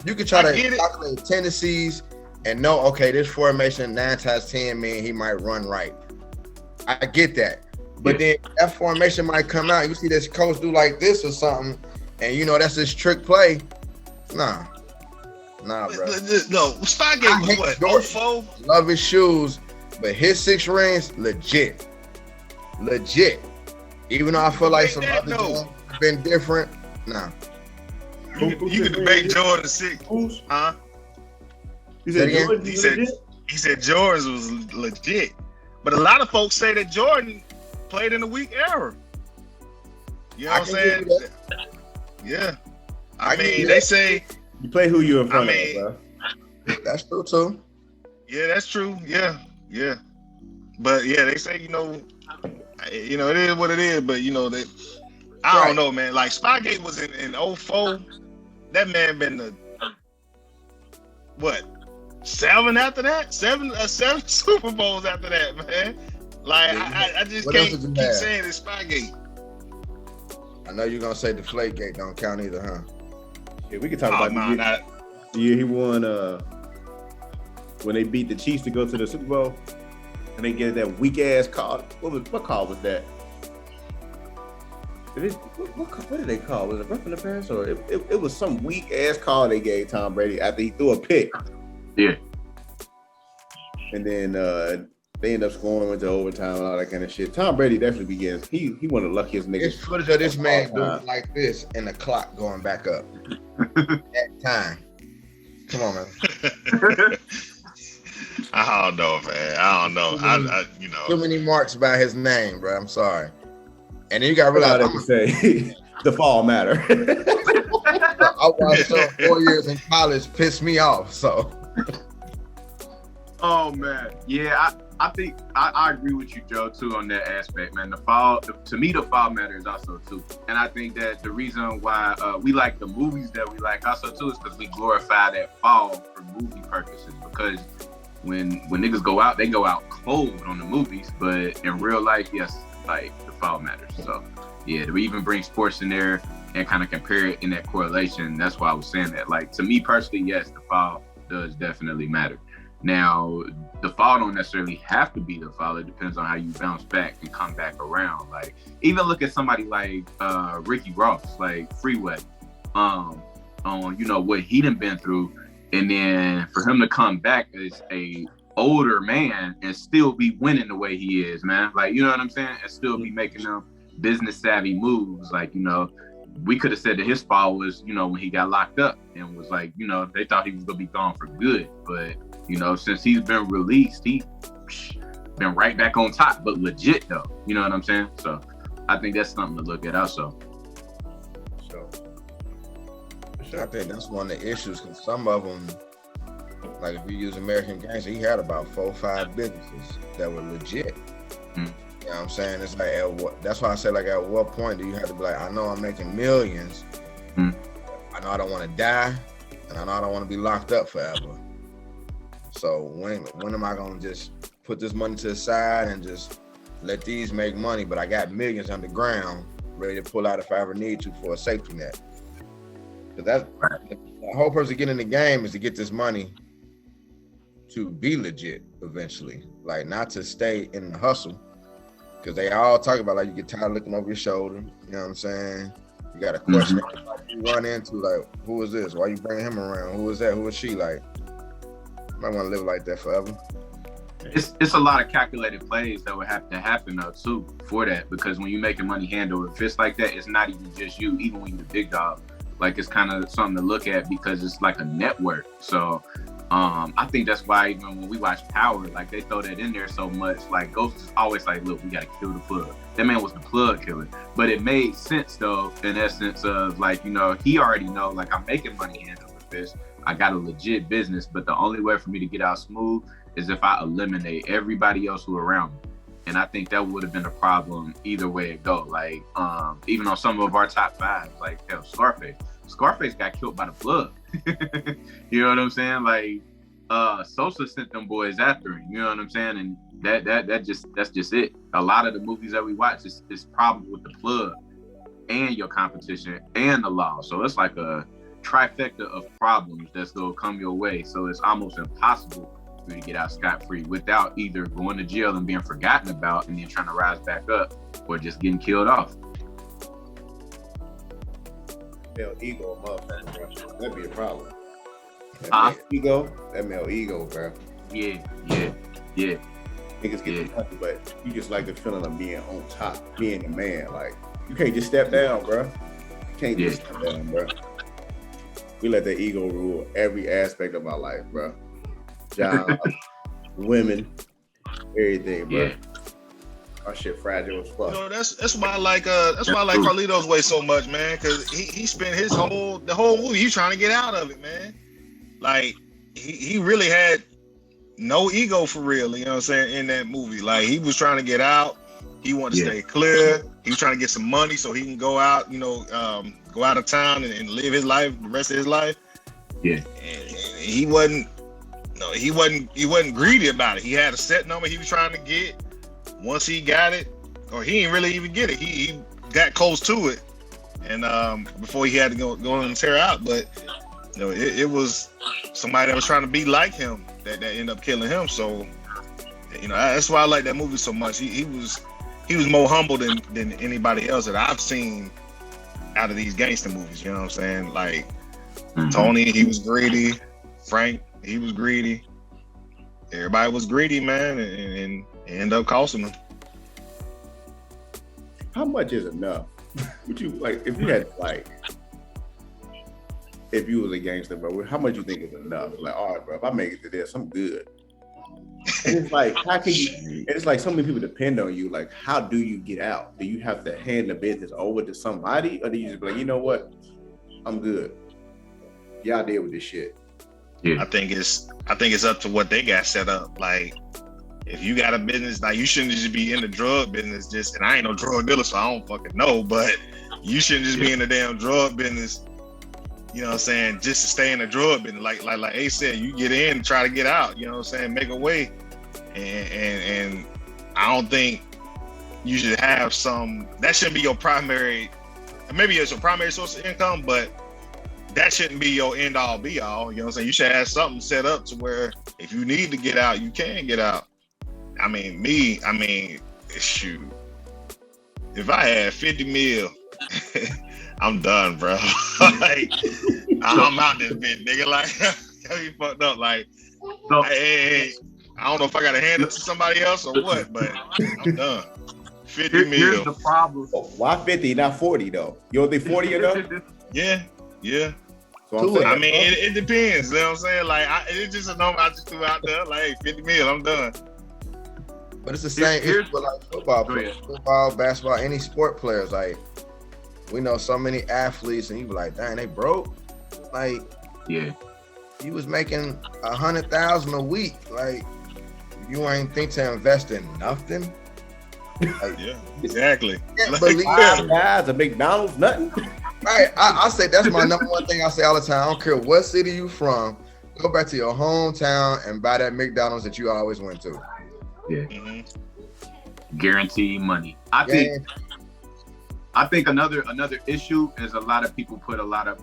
You could try to calculate tendencies and know, okay, this formation 9 times 10 mean he might run right. I get that. But then that formation might come out. You see this coach do like this or something, and you know that's his trick play. Nah, bro. No, Spygate was what? 04? Love his shoes, but his 6 rings, legit. Even though I feel like some other games have been different, nah. You can debate Jordan 6, huh? You said Jordan? He said Jordan's was legit, but a lot of folks say that Jordan played in a weak era. You know what I'm saying? Yeah. I mean, they say you play who you're in front of, bro. That's true too. Yeah, that's true. Yeah. But yeah, they say, it is what it is, but I don't know, man. Like Spygate was in 04. That man been the 7 after that? 7 Super Bowls after that, man. Like I just can't keep saying it's Spygate. I know you're gonna say Deflategate don't count either, huh? Yeah, we can talk about the year he won when they beat the Chiefs to go to the Super Bowl, and they get that weak ass call. What call was that? What did they call? Was it roughing the pass, or it was some weak ass call they gave Tom Brady after he threw a pick? Yeah. And then they end up scoring, went to overtime and all that kind of shit. Tom Brady definitely begins. He one of the luckiest niggas. It's footage of this man doing like this and the clock going back up. That time. Come on, man. I don't know, man. I don't know. I Too many marks by his name, bro. I'm sorry. And then you got to realize I'm say the fall matter. I watched 4 years in college, pissed me off. So. Oh man, yeah. I think I agree with you, Joe, too, on that aspect, man. To me, the fall matters also too, and I think that the reason why we like the movies that we like also too is because we glorify that fall for movie purposes. Because when niggas go out, they go out cold on the movies, but in real life, yes, like the fall matters. So yeah, we even bring sports in there and kind of compare it in that correlation. That's why I was saying that. Like to me personally, yes, the fall does definitely matter. Now, the fall don't necessarily have to be the fall. It depends on how you bounce back and come back around. Like, even look at somebody like Ricky Ross, like Freeway, on what he done been through, and then for him to come back as a older man and still be winning the way he is, man. Like, you know what I'm saying? And still be making them business savvy moves. Like, you know, we could have said that his fall was, you know, when he got locked up and was like, you know, they thought he was gonna be gone for good. But, you know, since he's been released, he been right back on top, but legit though. You know what I'm saying? So I think that's something to look at also. I think that's one of the issues, because some of them, like if you use American Gangster, he had about 4 or 5 businesses that were legit. You know what I'm saying? It's like, that's why I say, like, at what point do you have to be like, I know I'm making millions, I know I don't want to die, and I know I don't want to be locked up forever. So when am I gonna just put this money to the side and just let these make money, but I got millions underground ready to pull out if I ever need to for a safety net? Because the whole purpose of getting in the game is to get this money to be legit eventually, like not to stay in the hustle. Because they all talk about, like, you get tired of looking over your shoulder. You know what I'm saying? You got a question you run into, like, who is this? Why you bringing him around? Who is that? Who is she? Like, you might want to live like that forever. It's a lot of calculated plays that would have to happen though too for that, because when you're making money handle, if it's like that, it's not even just you. Even when you're the big dog, like, it's kind of something to look at because it's like a network. So I think that's why even when we watch Power, like, they throw that in there so much. Like, Ghost is always like, look, we gotta kill the plug. That man was the plug killer. But it made sense though, in essence of, like, you know, he already know, like, I'm making money handling with this. I got a legit business, but the only way for me to get out smooth is if I eliminate everybody else who around me. And I think that would have been a problem either way it go. Like, even on some of our top 5s, like, hell, Scarface got killed by the plug. You know what I'm saying? Like, Sosa sent them boys after him. You know what I'm saying? And that's just it. A lot of the movies that we watch is probably with the plug and your competition and the law. So it's like a trifecta of problems that's gonna come your way. So it's almost impossible for you to get out scot-free without either going to jail and being forgotten about and then trying to rise back up, or just getting killed off. Male ego, motherfucker, bro. That'd be a problem. That male ego, bro. Yeah. Niggas get the but you just like the feeling of being on top, being a man. Like, you can't just step down, bro. You can't just step down, bro. We let that ego rule every aspect of our life, bro. Job, women, everything, bro. Our shit fragile as fuck. You know, that's why I like Carlito's way so much, man. Cause he spent the whole movie he's trying to get out of it, man. Like, he really had no ego for real, you know what I'm saying, in that movie. Like, he was trying to get out. He wanted to stay clear. He was trying to get some money so he can go out, you know, go out of town and live his life, the rest of his life. Yeah. And he wasn't greedy about it. He had a set number he was trying to get. Once he got it, or he didn't really even get it, he got close to it, and before he had to go and tear out. But you know, it was somebody that was trying to be like him that ended up killing him. So, you know, that's why I like that movie so much. He was more humble than anybody else that I've seen out of these gangster movies. You know what I'm saying? Like, Tony, he was greedy. Frank, he was greedy. Everybody was greedy, man, and end up costing them. How much is enough? Would you, like, if you had, like, if you was a gangster, bro, how much you think is enough? Like, all right, bro, if I make it to this, I'm good. And it's like, how can you? And it's like so many people depend on you. Like, how do you get out? Do you have to hand the business over to somebody, or do you just be like, you know what, I'm good. Y'all deal with this shit. Yeah. I think it's up to what they got set up. Like, if you got a business, like, you shouldn't just be in the drug business. And I ain't no drug dealer, so I don't fucking know. But you shouldn't just be in the damn drug business. You know what I'm saying? Just to stay in the drug business. Like Ace said, you get in and try to get out. You know what I'm saying? Make a way. And I don't think you should have that shouldn't be your primary. Maybe it's your primary source of income, but that shouldn't be your end all be all. You know what I'm saying? You should have something set up to where if you need to get out, you can get out. Shoot. If I had 50 mil, I'm done, bro. Like, I'm out this bitch, nigga. Like, you fucked up. Like, I don't know if I gotta hand it to somebody else or what, but I'm done. 50 Here's mil. the problem. Why 50, not 40 though? You don't think 40 enough? Yeah. So I'm saying, I mean, it depends. You know what I'm saying? Like, it's just a number I just threw out there. Like, hey, 50 mil, I'm done. But it's the same issue with like football, basketball, any sport players. Like, we know so many athletes, and you be like, dang, they broke. Like, Yeah. you was making $100,000 a week. Like, you ain't think to invest in nothing. Like, Yeah, exactly. Can't believe $5 guys at McDonald's, nothing. Right, I say that's my number one thing I say all the time. I don't care what city you from. Go back to your hometown and buy that McDonald's that you always went to. Yeah. Mm-hmm. Guaranteed money. I think another issue is a lot of people put a lot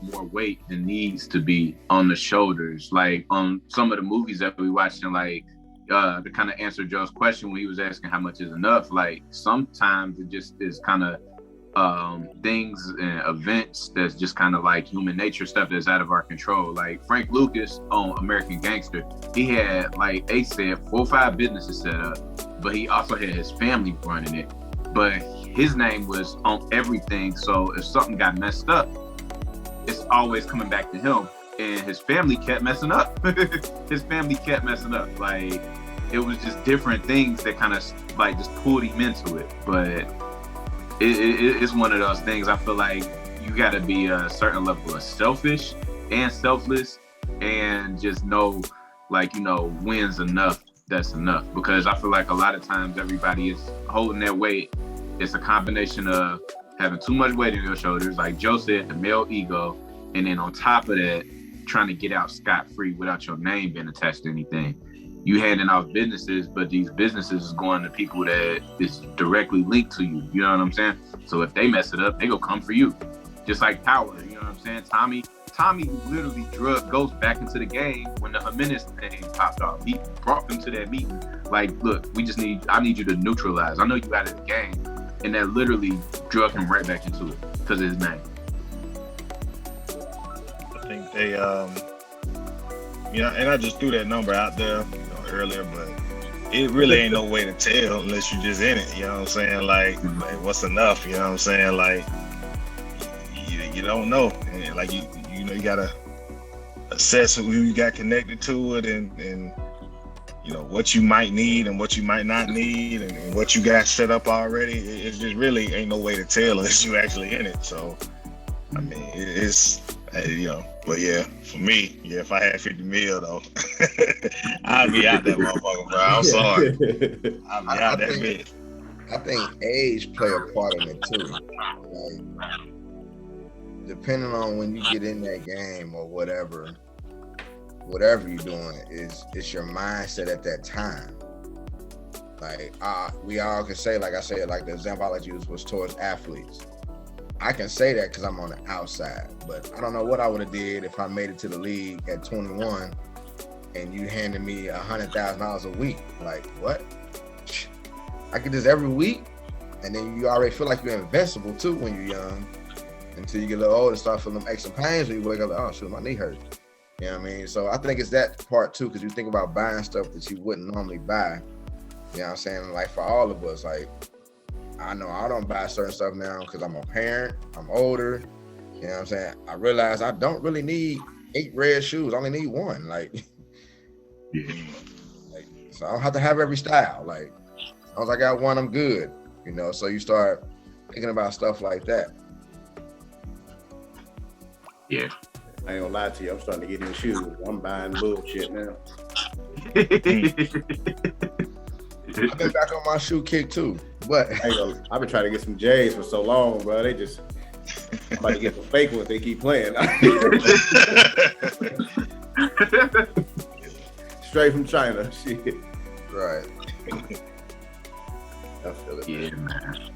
more weight than needs to be on the shoulders. Like on some of the movies that we watched, and like to kind of answer Joe's question when he was asking how much is enough. Like sometimes it just is kind of things and events that's just kind of like human nature stuff that's out of our control. Like Frank Lucas on American Gangster, he had, like Ace said, 4 or 5 businesses set up, but he also had his family running it. But his name was on everything, so if something got messed up, it's always coming back to him. And his family kept messing up. Like it was just different things that kind of like just pulled him into it. But it's one of those things. I feel like you got to be a certain level of selfish and selfless, and just know, like, you know, when's enough. That's enough. Because I feel like a lot of times everybody is holding their weight. It's a combination of having too much weight on your shoulders, like Joe said, the male ego, and then on top of that, trying to get out scot-free without your name being attached to anything. You handing out businesses, but these businesses is going to people that is directly linked to you. You know what I'm saying? So if they mess it up, they go come for you. Just like Power, you know what I'm saying? Tommy literally drug Ghost back into the game when the Jimenez thing popped off. He brought them to that meeting. Like, look, I need you to neutralize. I know you out of the game. And that literally drug him right back into it because of his name. I think they, and I just threw that number out there earlier, but it really ain't no way to tell unless you just in it. You know what I'm saying? Like what's enough? You know what I'm saying? Like you don't know, and like you gotta assess who you got connected to it, and you know what you might need and what you might not need, and what you got set up already. It just really ain't no way to tell unless you actually in it. So I mean, it's but yeah, for me, if I had 50 mil though, I'd be out that motherfucker, bro. I'm sorry, I'd be out that bitch. I think age play a part in it too. Like, depending on when you get in that game or whatever you're doing, it's your mindset at that time. Like we all can say, like I said, like the example I used was towards athletes. I can say that because I'm on the outside, but I don't know what I would have did if I made it to the league at 21 and you handed me $100,000 a week. Like, what? I get this every week, and then you already feel like you're invincible too when you're young, until you get a little older and start feeling them extra pains when you wake up like, oh shit, my knee hurt. You know what I mean? So I think it's that part too, because you think about buying stuff that you wouldn't normally buy. You know what I'm saying? Like for all of us, like, I know I don't buy certain stuff now because I'm a parent, I'm older. You know what I'm saying? I realize I don't really need 8 red shoes. I only need 1. Like, so I don't have to have every style. Like, as long as I got 1, I'm good. You know, so you start thinking about stuff like that. Yeah. I ain't gonna lie to you, I'm starting to get in shoes. I'm buying bullshit now. I've been back on my shoe kick too, but I've been trying to get some J's for so long, bro. I'm about to get some fake ones. They keep playing. Straight from China, shit. Right. I feel it. Yeah, man.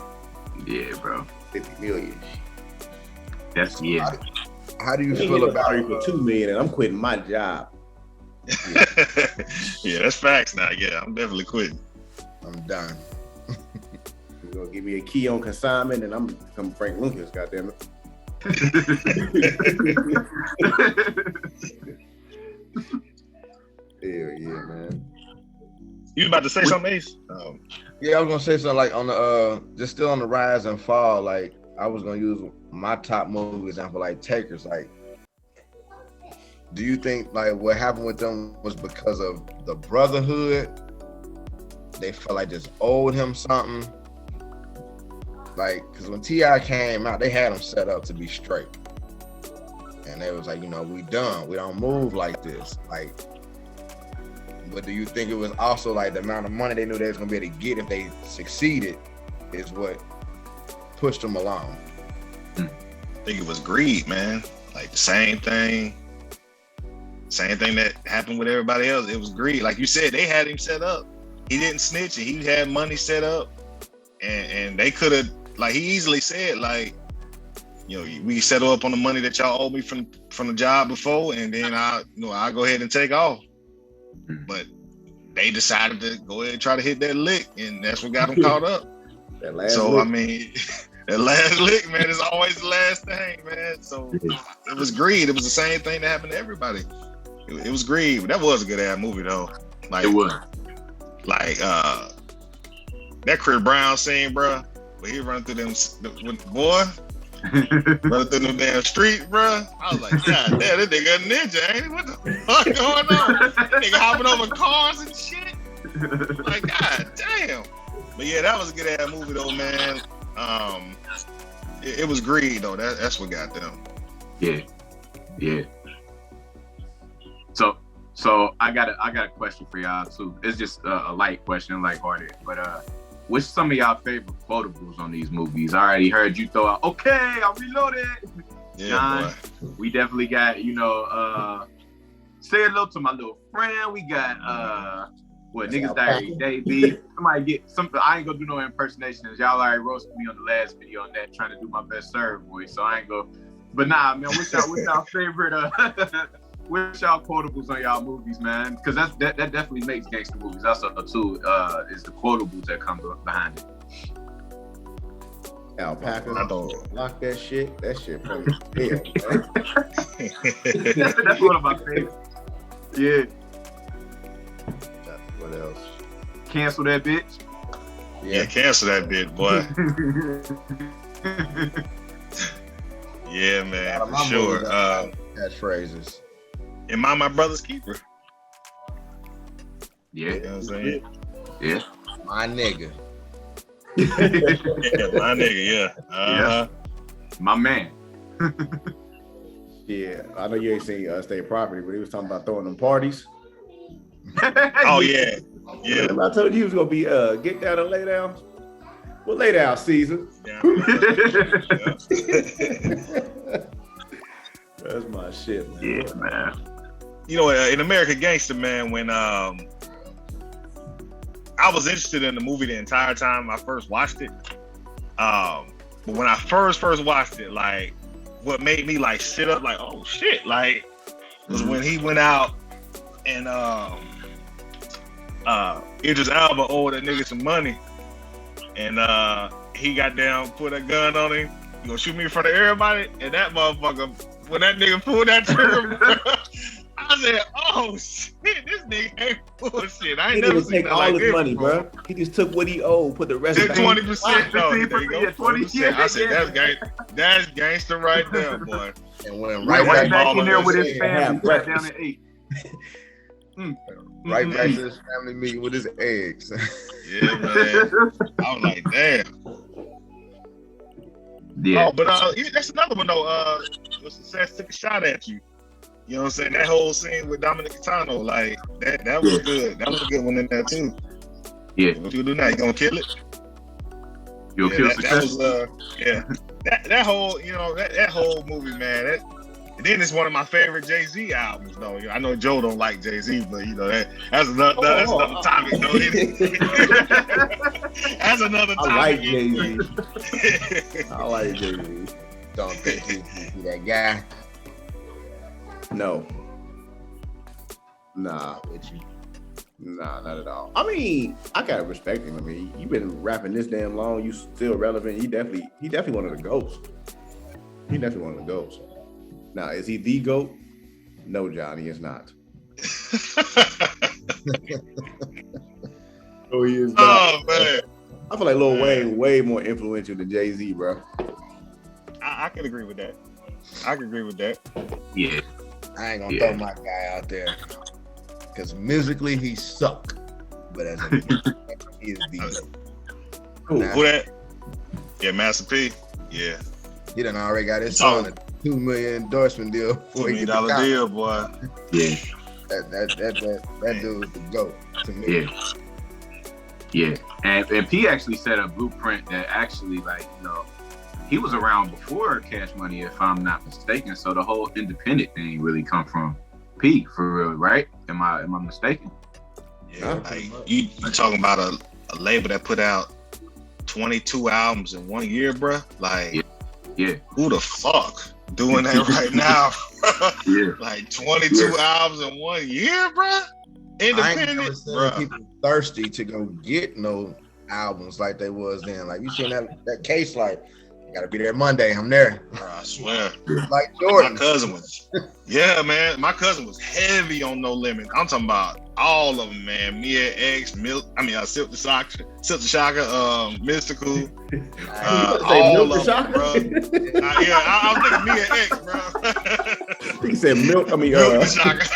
Yeah, bro. 50 million. That's How do you feel about it? For $2 million, and I'm quitting my job. Yeah, that's facts now. Yeah, I'm definitely quitting. I'm done. You're gonna give me a key on consignment, and I'm becoming Frank Lucas. Goddamn it! Yeah, man. You about to say something, Ace? Yeah, I was gonna say something like on the just still on the rise and fall. Like I was gonna use my top movie example, like Takers. Like, do you think like what happened with them was because of the brotherhood? They felt like just owed him something. Like, because when T.I. came out, they had him set up to be straight, and they was like, we done. We don't move like this. Like, but do you think it was also like the amount of money they knew they was gonna be able to get if they succeeded is what pushed them along? I think it was greed, man. Like the same thing that happened with everybody else. It was greed. Like you said, they had him set up. He didn't snitch, and he had money set up, and they could have, like he easily said, like, we settle up on the money that y'all owe me from the job before, and then I'll go ahead and take off. But they decided to go ahead and try to hit that lick, and that's what got them caught up. That last So lick. I mean, that last lick, man, is always the last thing, man. So it was greed. It was the same thing that happened to everybody. It was greed. That was a good ass movie though. Like It was. Like that Chris Brown scene, bro, where he run through them running through them damn streets, bro. I was like, God damn, this nigga a ninja, ain't he? What the fuck going on? That nigga hopping over cars and shit. Like, God damn. But yeah, that was a good ass movie though, man. It was greed though. That's what got them. Yeah. So I got a question for y'all too. It's just a light question, lighthearted. But what's some of y'all favorite quotables on these movies? I already heard you throw out, okay, I'm reloaded. Yeah, John, boy. we definitely got, say hello to my little friend. We got niggas diary Davey. Somebody get something. I ain't gonna do no impersonations. Y'all already roasted me on the last video on that, trying to do my best serve voice. So I ain't go. But nah, man, what's y'all favorite what's y'all quotables on y'all movies, man? Because that definitely makes gangster movies. That's too is the quotables that come behind it. Alpaca. I don't. Lock that shit. That shit funny as hell, man. That's one of my favorites. Yeah. What else? Cancel that bitch. Yeah, cancel that bit, boy. Yeah, man, for sure. Catchphrases. Am I my brother's keeper? Yeah. You know what I'm saying? Yeah. My nigga. Yeah, my nigga, yeah. Uh-huh. My man. Yeah, I know you ain't seen State Property, but he was talking about throwing them parties. Oh, yeah. Yeah. Remember I told you he was gonna be get down and lay down. Well, lay down, Caesar. Yeah. That's my shit, man. Yeah, man. In American Gangster, man, when I was interested in the movie the entire time I first watched it. But when I first watched it, like what made me like sit up like, oh shit, like was when he went out and Idris Elba owed that nigga some money, and he got down, put a gun on him. You gonna shoot me in front of everybody? And that motherfucker, when that nigga pulled that trigger, I said, "Oh shit, this nigga ain't bullshit." I ain't He never didn't seen take that all like his this money, before. bro. He just took what he owed, put the rest Took back. 20%. No, there you go. 20%. I said, that's gangster right there, boy. And when Right back in there with his his family, sat down and ate. right back to his family meeting with his eggs. Yeah, man. I was like, damn. Yeah. Oh, but that's another one though. Success took a shot at you. You know what I'm saying? That whole scene with Dominic Catano, like that was good. That was a good one in there too. Yeah. What you do now? You gonna kill it? You'll kill that success. was that whole that whole movie, man. And then it's one of my favorite Jay-Z albums, though. I know Joe don't like Jay-Z, but that's another topic, though. That's another topic. I like Jay-Z. I like Jay-Z. Don't think he's that guy. No. Nah. With you. Nah, not at all. I mean, I gotta respect him. I mean, you've been rapping this damn long, you still relevant. He definitely one of the GOATs. He definitely one of the GOATs. Now, is he the GOAT? No, Johnny is not. No, he is not. Oh man, I feel like Lil Wayne way more influential than Jay-Z, bro. I can agree with that. I can agree with that. Yeah. I ain't gonna throw my guy out there because musically he suck, but as a he is the Who that? Yeah, Master P. Yeah, he done already got his son a $2 million endorsement deal. $2 million deal, boy. Yeah. That dude is the GOAT to me. Yeah. And P actually set a blueprint that actually, like, you know, he was around before Cash Money, if I'm not mistaken. So the whole independent thing really come from P, for real, right? Am I mistaken? Yeah, like, you talking about a label that put out 22 albums in 1 year, bruh? Like, yeah. Who the fuck doing that right now? Yeah. Like 22 albums in 1 year, bruh? Independent, I ain't never seen people thirsty to go get no albums like they was then. Like, you seen that case, like, I gotta be there Monday. I'm there. I swear. Like Jordan. My cousin was, yeah, man. My cousin was heavy on No Limit. I'm talking about all of them, man. Mia X, Silk the Shocker, Mystical. All of them, bro. I was thinking Mia X, bro. He said Milk. Milk the Shocker.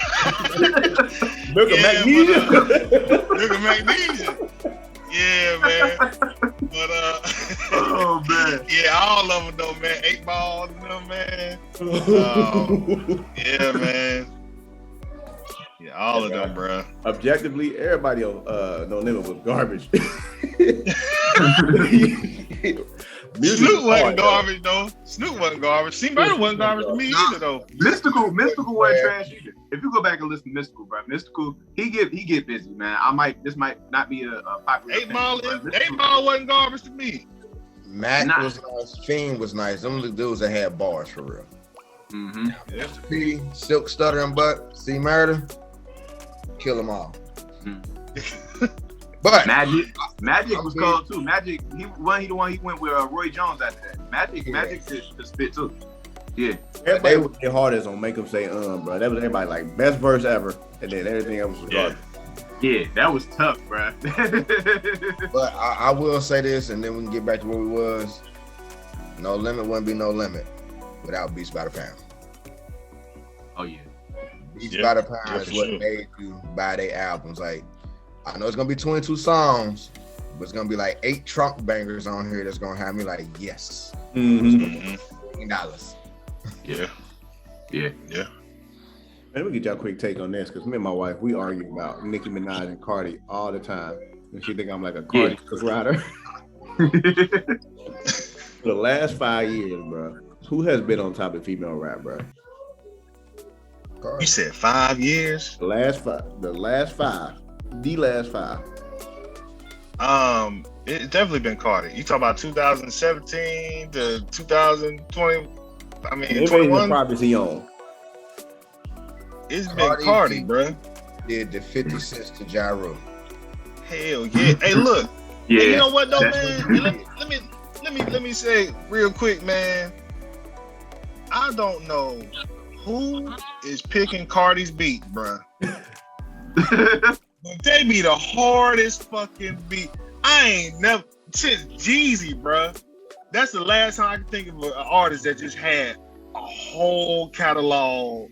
Milk of Magnesia. Milk of Magnesia. Yeah, man. But oh man. Yeah, all of them though, man. 8 Ball, you know, man. Yeah, man. Yeah, all of them, bro. Objectively, everybody on No Limit was garbage. Snoop wasn't garbage though. Snoop wasn't garbage. C-Murder wasn't garbage to me either though. Mystical wasn't trash either. If you go back and listen to Mystical, bro, Mystical, he get busy, man. This might not be a popular 8 Ball wasn't garbage to me. Mac was nice. Fiend was nice. Them the dudes that had bars for real. Mm-hmm. Yeah. P, Silk Stuttering Butt, C-Murder, kill them all. But Magic was cold too. Magic, he went with Roy Jones after that. Magic could spit too. Yeah. Everybody was their hardest on Make 'Em Say bro. That was everybody like best verse ever, and then everything else was garbage. Yeah, that was tough, bro. But I will say this, and then we can get back to where we was. No Limit wouldn't be No Limit without Beats by the Pound. Oh yeah. Beats by the Pound is what made you buy their albums. Like, I know it's gonna be 22 songs, but it's gonna be like 8 trunk bangers on here that's gonna have me like, yes. $18. Yeah. Let me get y'all a quick take on this, because me and my wife, we argue about Nicki Minaj and Cardi all the time. And she think I'm like a Cardi rider. For the last 5 years, bro, who has been on top of female rap, bro? Cardi. You said 5 years? The last five. It's definitely been Cardi. You talk about 2017 to 2020. I mean, 21. Properties he own. It's been Cardi, bro. Did the 50 cents to Ja Rule. Hell yeah! Hey, look. Yeah. Hey, you know what though, man? Let me say real quick, man. I don't know who is picking Cardi's beat, bro. They be the hardest fucking beat. I ain't never since Jeezy, bro. That's the last time I can think of an artist that just had a whole catalog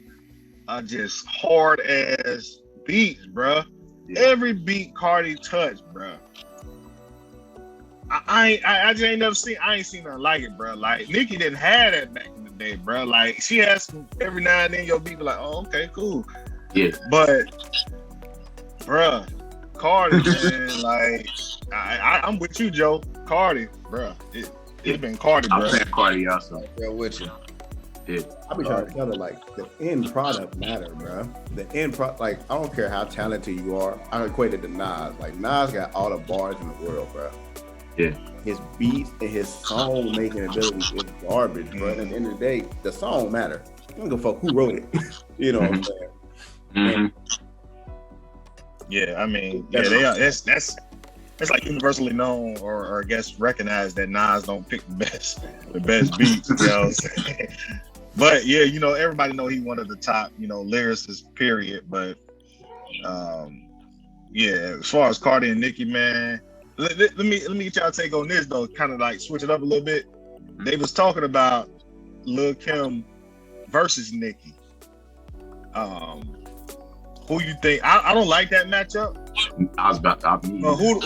of just hard ass beats, bro. Yeah. Every beat Cardi touched, bro. I just ain't never seen. I ain't seen nothing like it, bro. Like Nicki didn't have that back in the day, bro. Like she has some every now and then your beat be like, oh, okay, cool. Yeah. But, bro, Cardi, man, like I'm with you, Joe. Cardi, bro. It's been Cardi, bro. I'm saying Cardi also. Yeah, with you. Yeah. I be trying to tell her, like, the end product matter, bro. The end product, like, I don't care how talented you are. I equate it to Nas. Like, Nas got all the bars in the world, bro. Yeah. His beats and his song making ability is garbage, bro. And at the end of the day, the song matter. I don't give a fuck who wrote it. You know what I'm saying? Mm-hmm. Yeah, I mean, yeah, they are. That's like universally known, or I guess recognized that Nas don't pick the best beats. You know what I'm saying? But yeah, you know, everybody know he one of the top, you know, lyricists. Period. But Yeah, as far as Cardi and Nicki, man, let me get y'all take on this though. Kind of like switch it up a little bit. They was talking about Lil Kim versus Nicki. Who you think? I don't like that matchup. I was about to.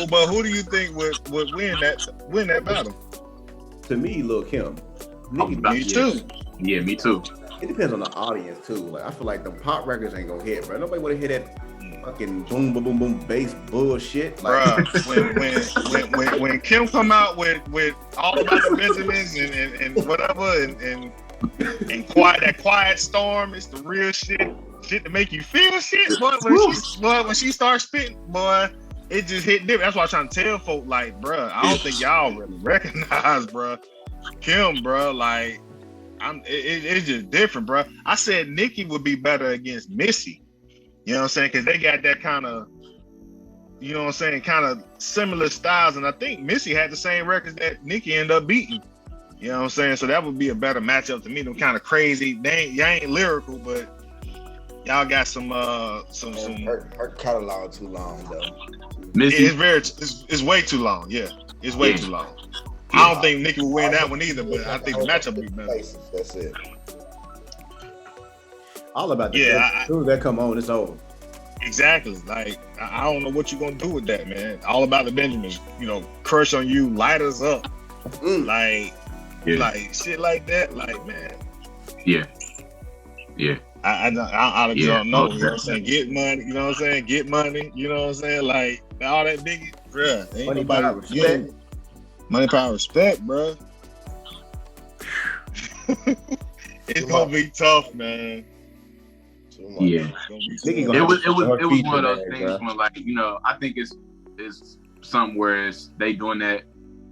But who do you think would win that battle? To me, Lil Kim. Me too. Yeah, me too. It depends on the audience too. Like I feel like the pop records ain't gonna hit, bro. Nobody wanna hear that fucking boom boom boom boom bass bullshit. Like, bruh, when Kim come out with all about the Benjamins and whatever and quiet storm, it's the real shit to make you feel shit. Boy, when she starts spitting, boy, it just hit different. That's why I'm trying to tell folk, like, bruh, I don't think y'all really recognize, bruh, Kim, bruh, like. It's just different, bro. I said Nicki would be better against Missy. You know what I'm saying? Because they got that kind of, you know what I'm saying, kind of similar styles. And I think Missy had the same records that Nicki ended up beating. You know what I'm saying? So that would be a better matchup to me. Them kind of crazy. Y'all ain't lyrical, but y'all got some. Her catalog too long though. Missy, it's way too long. Yeah, it's way too long. I don't think Nicki will win that one either, but I think the matchup will be better. That's it. all about the as soon as that come on, it's over. Exactly. Like I don't know what you're gonna do with that, man. All about the Benjamins. You know, crush on you, light us up, like shit like that. Like, man. Yeah. I don't know. You know what I'm saying? Get money. You know what I'm saying? Get money. You know what I'm saying? Like all that big, bruh. Ain't Money, nobody power, respect. Money, power, respect, bro. It's gonna be tough, man. Yeah, it was one of those things when, like, you know, I think it's something where they doing that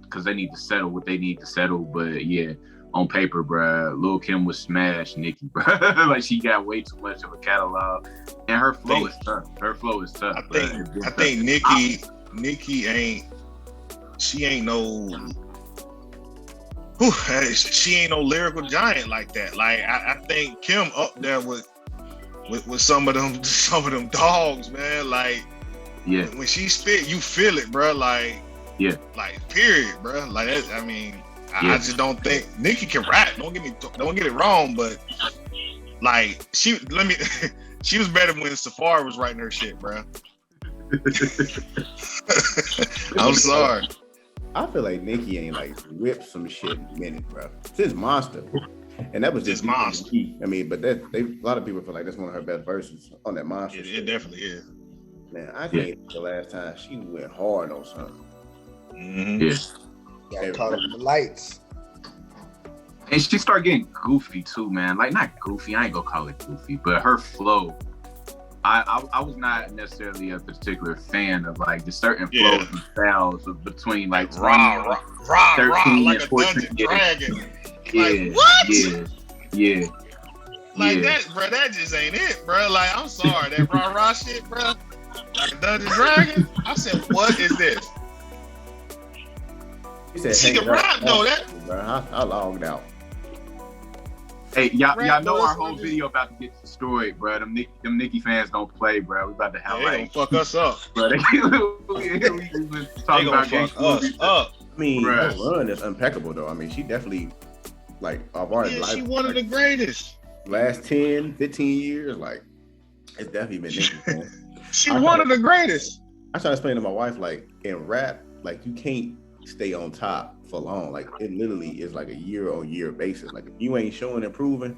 because they need to settle what they need to settle. But yeah, on paper, bro, Lil Kim would smash Nicki, bro. Like, she got way too much of a catalog, and her flow is tough. Her flow is tough. I think Nicki ain't. She ain't no lyrical giant like that. Like I think Kim up there with some of them dogs, man. Like when she spit, you feel it, bro. Like period, bro. Like that, I mean, I just don't think Nicki can rap. Don't get it wrong, but like she was better when Safari was writing her shit, bro. I'm sorry. I feel like Nicki ain't like ripped some shit in a minute, bro. Since Monster, and that was just Monster. I mean, but a lot of people feel like that's one of her best verses on that Monster. It definitely is. Man, I think the last time she went hard on something. Mm-hmm. Got caught in the lights. And she started getting goofy too, man. Like, not goofy, I ain't gonna call it goofy, but her flow. I was not necessarily a particular fan of like the certain flows and styles of between like 13 like and a 14. Dungeon Dragon. Like, what? Yeah. Like that, bro. That just ain't it, bro. Like, I'm sorry, that rah shit, bro. Like a Dungeon Dragon. I said, what is this? He said, she can rap though. That. Bro, I logged out. Hey, y'all know our whole video about to get destroyed, bro. Them Nicki fans don't play, bro. We about to have they gonna fuck us up, bro. We been talking about Gangster Movies up. I mean, her run is impeccable, though. I mean, she definitely, like, she one of the greatest. Last 10, 15 years, like, it's definitely been Nicki, man. She one of the greatest. I try to explain to my wife, like, in rap, like, you can't stay on top for long. Like, it literally is like a year-on-year basis. Like, if you ain't showing improving,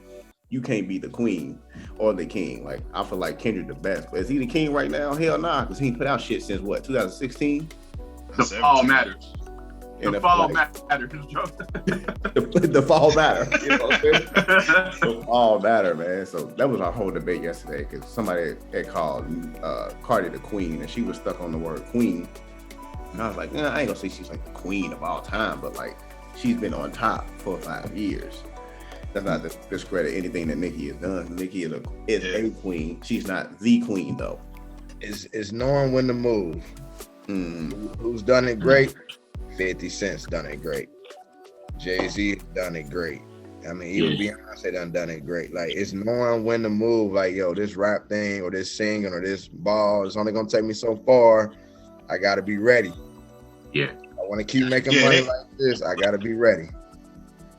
you can't be the queen or the king. Like, I feel like Kendrick the best, but is he the king right now? Hell nah, because he ain't put out shit since what, 2016? The fall matters. The fall matters. The fall matter. You know what I'm saying? The fall matter, man. So that was our whole debate yesterday, because somebody had called Cardi the queen, and she was stuck on the word queen. And I was like, I ain't gonna say she's like the queen of all time, but like, she's been on top for 5 years. That's not to discredit anything that Nicki has done. Nicki is a queen. She's not the queen though. Is knowing when to move. Who's done it great? 50 Cent's done it great. Jay-Z done it great. I mean, even Beyonce done it great. Like, it's knowing when to move. Like, yo, this rap thing or this singing or this ball is only gonna take me so far. I gotta be ready. Yeah. I want to keep making money like this. I gotta be ready.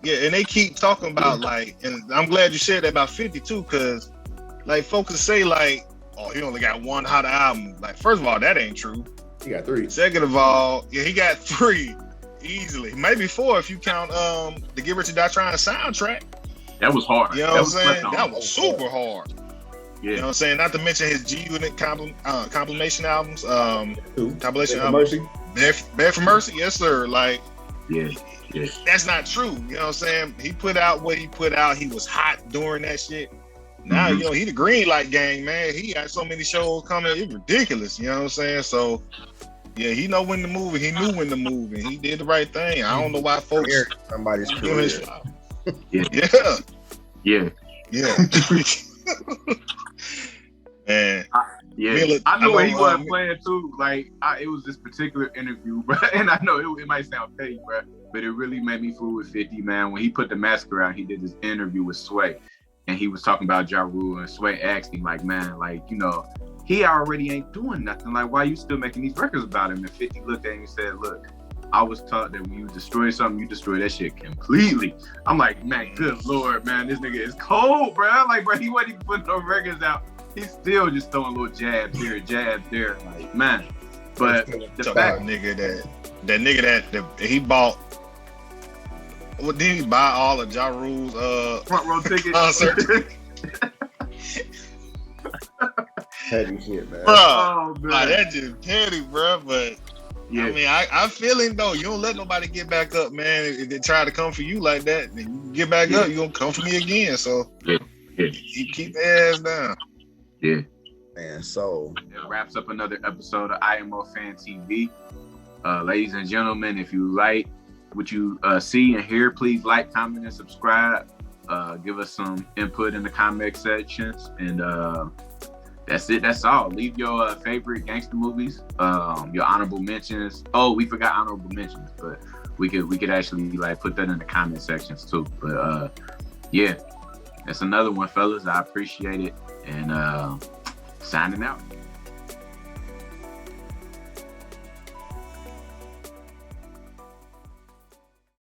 Yeah, and they keep talking about like, and I'm glad you said that about 50 too, because like folks say like, oh, he only got one hot album. Like, first of all, that ain't true. He got 3. Second of all, yeah, he got 3 easily, maybe 4 if you count the Get Rich or Die Trying soundtrack. That was hard. You know what I'm saying? That was super hard. Yeah. You know what I'm saying? Not to mention his G Unit compilation albums. Compilation albums. Bad for Mercy, yes sir. Like, yeah. That's not true. You know what I'm saying? He put out what he put out. He was hot during that shit. Now, you know, he the green light gang, man. He got so many shows coming. It's ridiculous. You know what I'm saying? So, yeah, he know when to move and he knew when to move and he did the right thing. I don't know why folks somebody's career. Yeah. Man. I know he wasn't playing too. Like, it was this particular interview, bro. And I know it might sound petty, bro, but it really made me fool with 50, man. When he put the mask around, he did this interview with Sway, and he was talking about Ja Rule, and Sway asked him, like, man, like, you know, he already ain't doing nothing. Like, why you still making these records about him? And 50 looked at him and said, look, I was taught that when you destroy something, you destroy that shit completely. I'm like, man, good Lord, man, this nigga is cold, bro. Like, bro, he wasn't even putting no records out. He's still just throwing little jabs here, jabs there. Like, man. But the fact that nigga that he bought, what did he buy all of Ja Rule's front row tickets? Concert? Petty shit, man. Bro, oh, man. That's just petty, bro. But yeah. I mean, I'm feeling though. You don't let nobody get back up, man. If they try to come for you like that, then you get back up, you gonna come for me again. So you keep their ass down. Yeah. Man, so it wraps up another episode of IMO Fan TV. Ladies and gentlemen, if you like what you see and hear, please like, comment, and subscribe. Give us some input in the comment sections, and that's it. That's all. Leave your favorite gangster movies, your honorable mentions. Oh, we forgot honorable mentions, but we could actually like put that in the comment sections too. But yeah, that's another one, fellas. I appreciate it, and signing out.